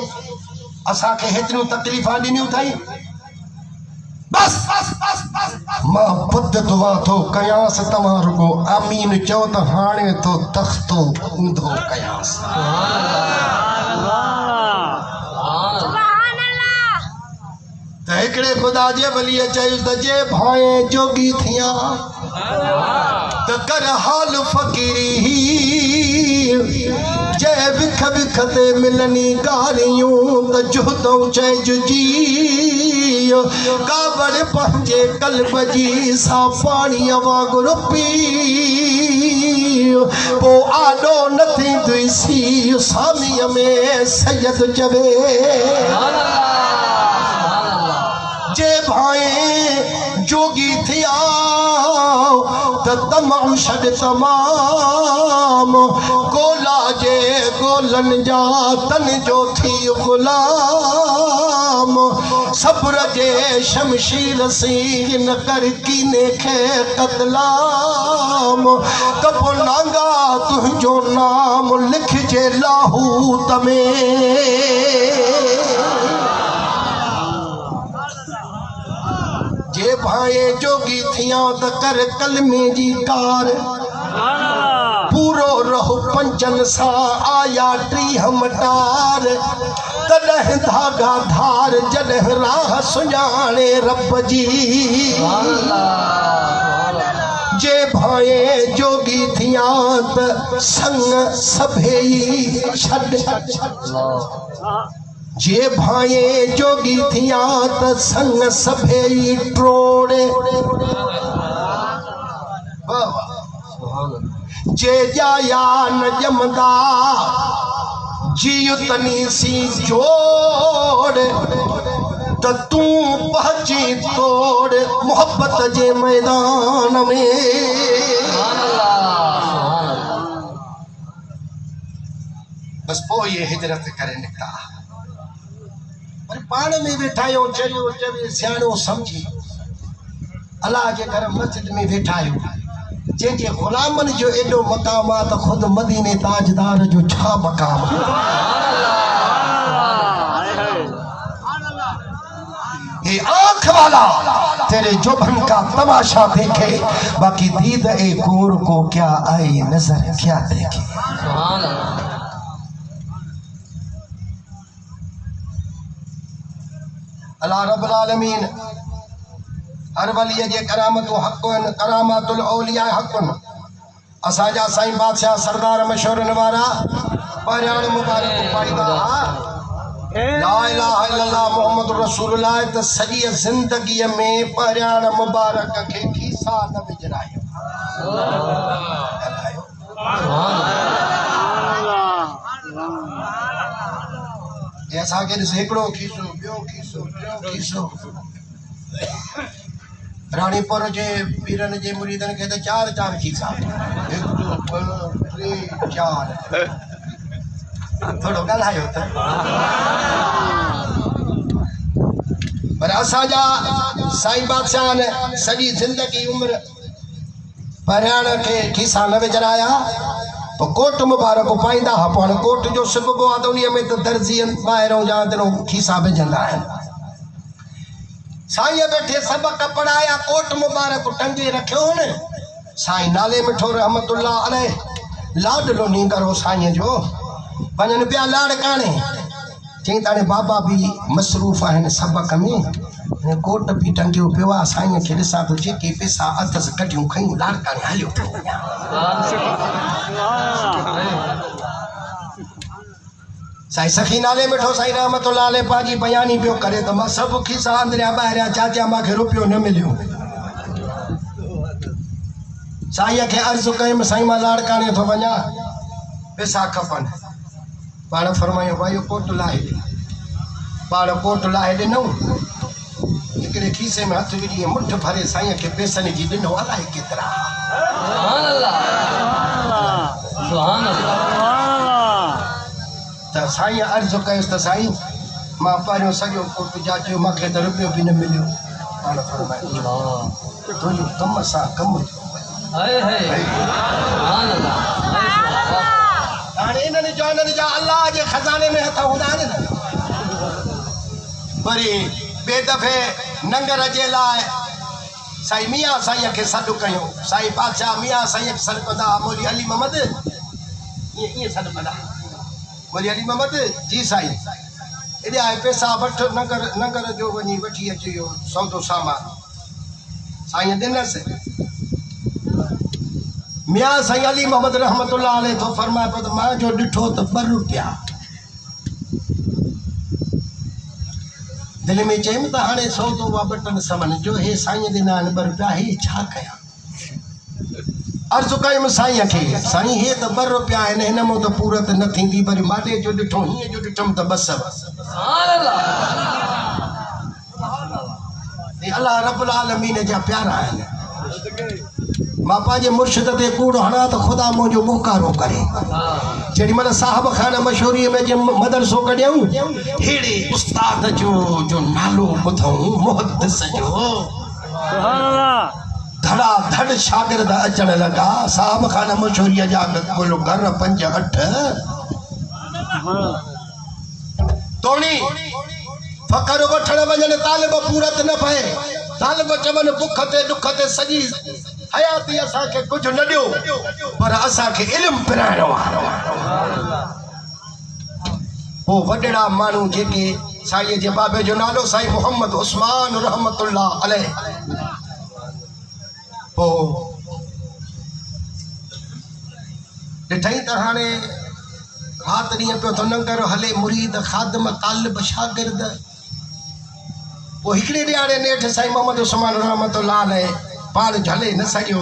असांखे हेतिरियूं तकलीफ़ां ॾिनियूं अथई। बस मां बुध दुआ थो कयांसि, तव्हां रुगो आमीन चओ त हाणे तो तख़्तो ऊंधो कयांसि। त हिकिड़े हिकड़े खुदा जे वली चयुस त जे भाए जोगी थिया त कर हाल फकीरी जे विख विख ते मिलनी गारियूं त जुदऊं चइज जी कावड़ पंहिंजे कल्ब जी सा पाणी वांगुरु पी पो आॾो न थींदी सी सामीअ में सैयद चवे जे भाए जोगी थिया त तमामु छॾ तमाम गोला जे गोलन जा तन जो थी गुलाम सब्र जे शमशीर सी न कर कीने खे कतलाम त पोइ नांगा तुंहिंजो नाम लिखजे लाहूत में जे भाए जोगी थिया त कर कलमे जी कार पूरो रहो पंचन सा आया टी हमटार तॾहिं धागा धार जॾहिं राह सुञाणे रब जी जे भाए जोगी थिया त संग सभेई छॾ जे भाए जोगी थिया त संग सभेई ट्रोड़े जे जाया न जमदा जीतनी सी जोड़ त तू पहुंची तोड़ मोहब्बत जे मैदान में बस पोइ ये हिजरत करे निकिता पर पाण में वेठा आहियूं चरियो चवे सियाणो समझी अल्लाह जे घर मस्जिद में वेठा आहियूं जंहिंजे ग़ुलामनि जो एॾो मक़ाम आहे त ख़ुदि मदीने ताजदार जो छा मक़ाम ये आँख वाला तेरे जुबन का तमाशा देखे बाकी दीद ए गोर को क्या आई नजर क्या देखे अल्लाह रब्बुल आलमीन हर वलीअ जे करामतूं हक़ुन करामातुल औलिया हक़ुन असांजा साईं बादशाह सरदार मशहूरनि वारा परियाण मुबारक पाईंदा ला इलाहा इल्लल्लाह मुहम्मद रसूलुल्लाह त सॼी ज़िंदगीअ में परियाण मुबारक खे खीसा न विझरायो असांखे ॾिस हिकिड़ो खीसो ॿियो खीसो टियों खीसो रानीपुर जे पीरनि जे मुरीदनि खे त चार चार खीसा 1 2 3 4 थोरो ॻाल्हायो त पर असांजा साईं बादशाह ने सॼी ज़िंदगी उमिरि परियाण खे खीसा न विझराया तो कोट मुबारक पाईंदा हा पाण कोट जो सिबो आहे त उन में त दर्जियनि ॿाहिरों जा दिनों खीसा विझंदा आहिनि साईं बैठे सबक पढ़ाया कोट मुबारक टंगे रखियो न साईं नाले मिठो रहमतुल्लाह अलैह लाडलो नींगरो साईं जो वञनि पिया लाड़काणे चई ताणे बाबा भी मसरूफ़ आहिनि सबक में कोट भी टंगियो पियो आहे साईं खे ॾिसां थो जेके पैसा अथसि कढियूं खयूं लाड़काणे हलियो थो साईं सखी नाले मिठो साईं रहमतुल्लाह अलैह पाजी बयानी पियो करे त मां सभु खीसा अंदरिया ॿाहिरिया चाचा मूंखे रुपयो न मिलियो साईं खे अर्ज़ु कयुमि साईं मां लाड़काणे थो वञा पैसा खपनि पाण फरमायो भाई कोट लाहे पाण कोट लाहे ॾिनऊं हिकिड़े खीसे में हथ विझी मुठ भरे साईं खे पैसनि जी ॾिनो अलाए केतिरा त साईं अर्ज़ु कयुसि त साईं मां पहिरियों सॼो कोट जाचियो मूंखे त रुपयो बि न मिलियो पाण फरमायो तुंहिंजो कम सां कमु हाणे इन्हनि जा अल्लाह जे खज़ाने में हथ हूंदा आहिनि न वरी ॿिए दफ़े नंगर जे लाइ साईं मियां साईं खे सॾु कयूं साईं बादशाह मियां साईं खे सॾु कंदा मौली अली मोहम्मद ईअं सॾु कंदा मौली अली मोहम्मद जी साईं एॾे आहे पैसा वठ नगर जो वञी वठी अच इहो सौदो सामान साईं ॾिनसि मियां साईं अली मोहम्मद रहमतुल्लाह अलैह तो फरमाए पियो त मां जो ॾिठो त 2 रुपया दिल में चयमि त हाणे सौदो वापटनि समन जो हे साईं ॾिना आहिनि 2 रुपया हे छा कयां अर्ज़ु कयुमि साईं खे साईं हे त 2 रुपया आहिनि हिन मां त पूरत न थींदी वरी माॾे जो ॾिठो हीअं जो ॾिठुमि त बस अल्लाह रब्बुल आलमीन जा प्यारा आहिनि मां पंहिंजे मुर्शिद ते कूड़ हणा त ख़ुदा मुंहिंजो मोकारो करे जेॾी महिल साहिब खान मशहूरीअ में जे मदरसो कढियऊं अहिड़े उस्ताद जो नालो ॿुधऊं मुहद्दिस जो सुभान अल्लाह धड़ा धड़ शागिर्द अचण लॻा साहिब खान मशहूरीअ जा कुल घर 5-8 तोणी फ़क़्र वठण वञनि तालिब पूरत न पए तालिब चवनि बुख ते दुख ते सॼी हयाती असांखे कुझु न ॾियो पर असांखे इल्मु पिराइणो आहे पोइ वॾड़ा माण्हू जेके साईं जे बाबे जो नालो साईं मोहम्मद उस्मान रहमतुल्लाह अलैह पोइ ॾिठई त हाणे राति ॾींहं पियो त नंगर हले मुरीद ख़ादिम तालिब शागिर्द पोइ हिकिड़े ॾियारे नेठि साईं मोहम्मद उस्मान रहमतुल्लाह अलैह पाण झले न सघियो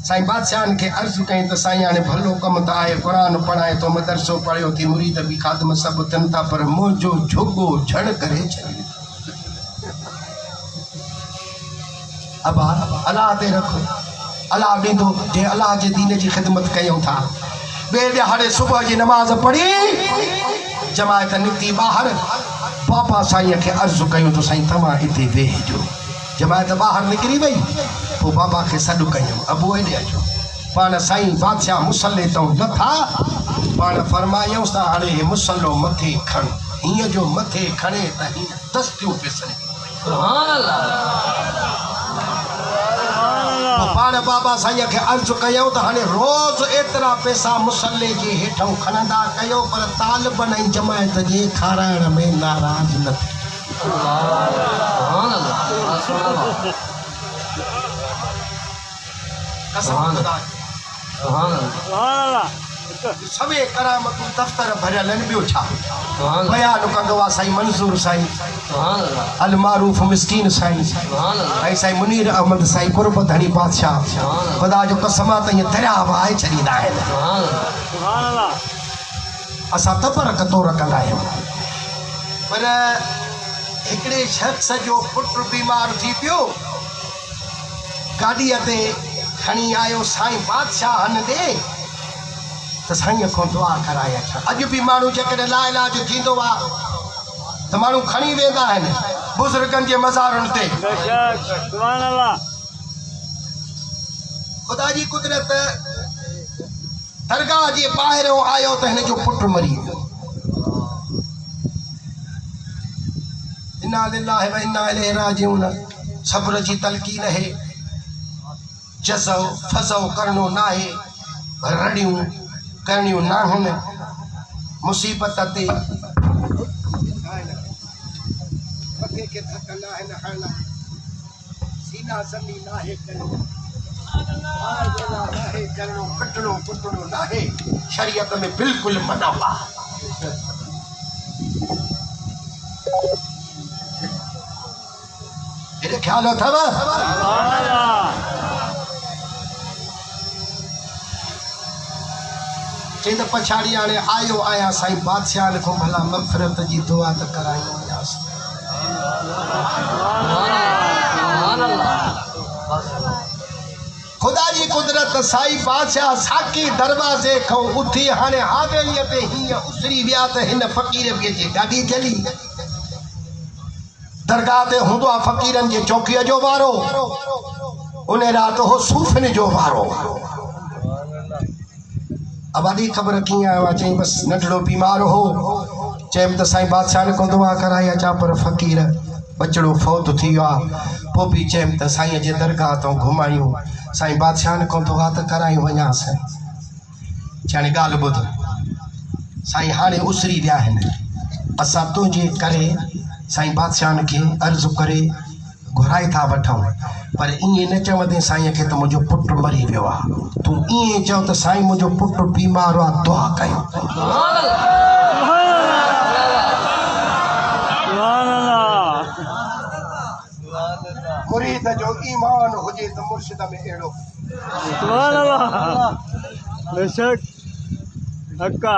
साईं बादशाहनि खे अर्ज़ु कई त साईं हाणे भलो कमु त आहे क़ुर पढ़ाए थो मदरसो पढ़ियो थी मुरीद बि ख़ादिम सभु थियनि था पर मुंहिंजो झुगो झड़ करे छॾियो अबा अलाह ते रखो अलाह ॾींदो जे अलाह जे दीन जी ख़िदमत कयूं था ॿिए ॾियारे सुबुह जी नमाज़ पढ़ी जमायत निकिती ॿाहिरि बाबा साईं खे अर्ज़ु कयूं त साईं तव्हां हिते वेहिजो जमायत ॿाहिरि निकिरी वई पोइ बाबा खे सॾु कयूं अबू हेॾे अचो पाण साईं बादशाह मुसले तां नथा पाण फरमायूंसि त हाणे हे मुसलो मथे खण हीअं जो मथे खणे त हीअं दस्तियूं पिसनि पाण बाबा साईं खे अर्ज़ु कयूं त हाणे रोज़ एतिरा पैसा मुसले जे हेठों खणंदा कयो पर तालिबन ऐं जमायत जे खाराइण में नाराज़ न सभे करामतूं दफ़्तर भरियल आहिनि ॿियो छा बयान कंदो आहे साईं मंज़ूर साईं अल मारूफ़ मिस्कीन साईं ऐं साईं मुनीर अहमद साईं कुर्ब धणी बादशाह ख़ुदा जो कसम आहे त ईअं दरिया वहाए छॾींदा आहिनि असां तबर कतोर कंदा आहियूं पर हिकिड़े शख़्स जो पुटु बीमार थी पियो गाॾीअ ते खणी आयो साईं बादशाहनि ॾे त साईं खां दुआ कराए अचां अॼु बि माण्हू जेकॾहिं लाइलाज थींदो आहे त माण्हू खणी वेंदा आहिनि बुज़ुर्गनि जे मज़ारुनि ते ख़ुदा जी कुदरत दरगाह जे ॿाहिरियों आयो त हिन जो पुटु मरी वियो इन्ना लिल्लाहि व इन्ना इलैहि राजिऊन सब्र जी तलकीन है जज़ो फज़ो करणो नाहे रड़ियूं करणियूं नाहिनि मुसीबत ते मथे खे धक नाहिनि हणणा सीना ज़मी नाहे करणो कटणो कुटणो नाहे शरीयत में बिल्कुलु मना आहे हेॾे ख़्याल अथव चई त पछाड़ी हाणे आयो आहियां साईं बादशाह खां भला मग़फ़िरत जी दुआ त करायूं वञासीं ख़ुदा जी कुदरत साईं बादशाह साकी दरवाज़े खां उथी हाणे हावेलीअ ते हीअं उसरी विया त हिन फ़क़ीर खे जे गाॾी चली दरगाह ते हूंदो आहे फ़क़ीरनि जे चौकीअ जो वारो उन राति हो सूफ़िन जो वारो अब वॾी ख़बर कीअं आयो आहे चई बसि नंढड़ो बीमार हो चयमि त साईं बादशाह खां दुआ कराई अचां पर फ़क़ीर बचड़ो फौत थी वियो आहे पोइ बि चयमि त साईं जे दरगाह तां घुमायूं साईं बादशाह खां दुआ त करायूं वञासीं हाणे ॻाल्हि ॿुध साईं हाणे उसरी विया आहिनि असां तुंहिंजे करे साईं बादशाहनि खे अर्ज़ु करे घुराए था वठूं, पर ईअं न चवंदे साईं खे त मुंहिंजो पुटु मरी वियो आहे। तूं ईअं चओ त साईं मुंहिंजो पुटु बीमार आहे, दुआ कयो। मुरीद जो ईमान हुजे त मुर्शिद में अहिड़ो। बेशक हक्का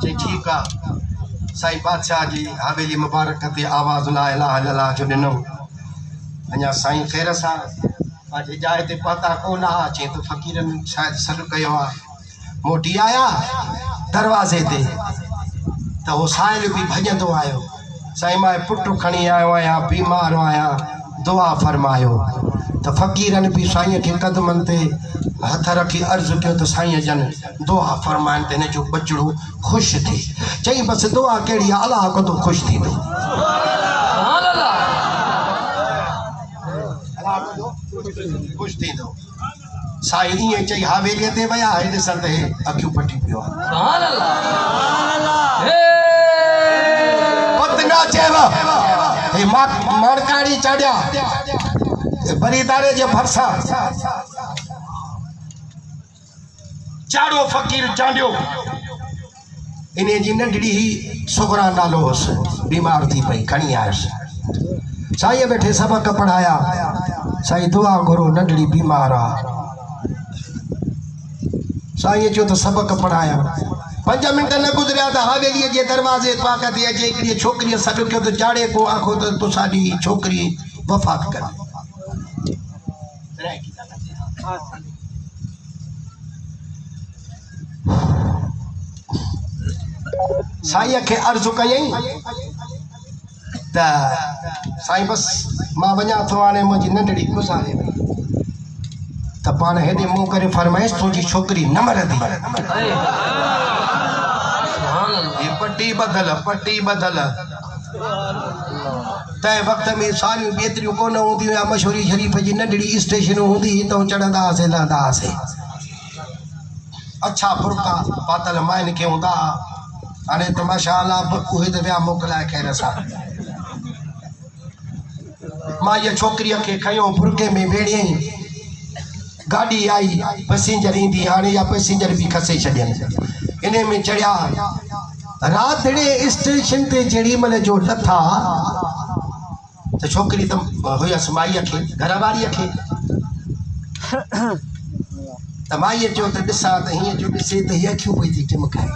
चई ठीकु आहे। साईं बादशाह जी हवेली मुबारक ते आवाज़ ला इलाहा इल्लल्लाह जो ॾिनो। अञा साईं ख़ैर सां पंहिंजे जाइ ते पहुता कोन हा। चई त फ़क़ीरनि शायदि सॾु कयो आहे। मोटी आया दरवाज़े ते त उहो साहिल बि भॼंदो आयो। साईं मां पुटु खणी आयो आहियां, बीमार आहियां, दुआ फरमायो। त फ़क़ीरनि बि साईं खे क़दमनि ते हथ रखी अर्ज़ु कयो त साईं जन दुआ फरमाइनि त हिन जो बचड़ो ख़ुशि थिए। चई बसि दुआ कहिड़ी आहे, अलाह कदो ख़ुशि थींदो। ख़ुशि थींदो। साईं ईअं चई हवेलीअ ते विया, हे ॾिसनि त हे अखियूं फटी पियो आहे। पतना चयव हे मणकाड़ी चढ़िया बरीदारे जे भरसां चाड़ो फ़क़ीर चांडियो। इन जी नंढड़ी ही सुगरा नालो हुअसि, बीमार थी पई, खणी आयुसि। साईं वेठे सबक पढ़ाया। साईं दुआ घुरो, नंढड़ी बीमार आहे। साईं चयो त सबक पढ़ाया। 5 मिंट न गुज़रिया त हवेलीअ जे दरवाज़े पाक ते अचे हिकिड़ी छोकिरीअ सॾु कयो त चाड़े को आखो त तूं साडी छोकिरी वफ़ात कर। साईं खे अर्ज़ु कयई त साईं बसि मां वञा थो, हाणे मुंहिंजी नंढड़ी गुज़ारे वई। त पाण हेॾे मुंहुं करे फरमाइश तुंहिंजी छोकिरी न मरंदी। पट्टी बदल तंहिं वक़्त में सारियूं एतिरियूं कोन हूंदियूं या मशहूरी शरीफ़ जी नंढड़ी स्टेशनूं हूंदी त चढ़ंदा हुआसीं, लहंदा हुआसीं। अच्छा बुरका पातल माइनि खे हूंदा। हाणे त माशाअल्लाह उहे त विया मोकिलाए ख़ैर सां। मां इहा छोकिरीअ खे खयो, बुरके में वेड़ियई। गाॾी आई, पैसेंजर ईंदी, हाणे या पैसेंजर बि खसे छॾियनि। इन में चढ़िया। रातिड़े स्टेशन ते जेॾी महिल जो लथा त छोकिरी त हुयसि माईअ खे, घर वारीअ खे। त माईअ चयो त ॾिसां त हीअं जो ॾिसे त हीअ अखियूं पई थी टिमकाए।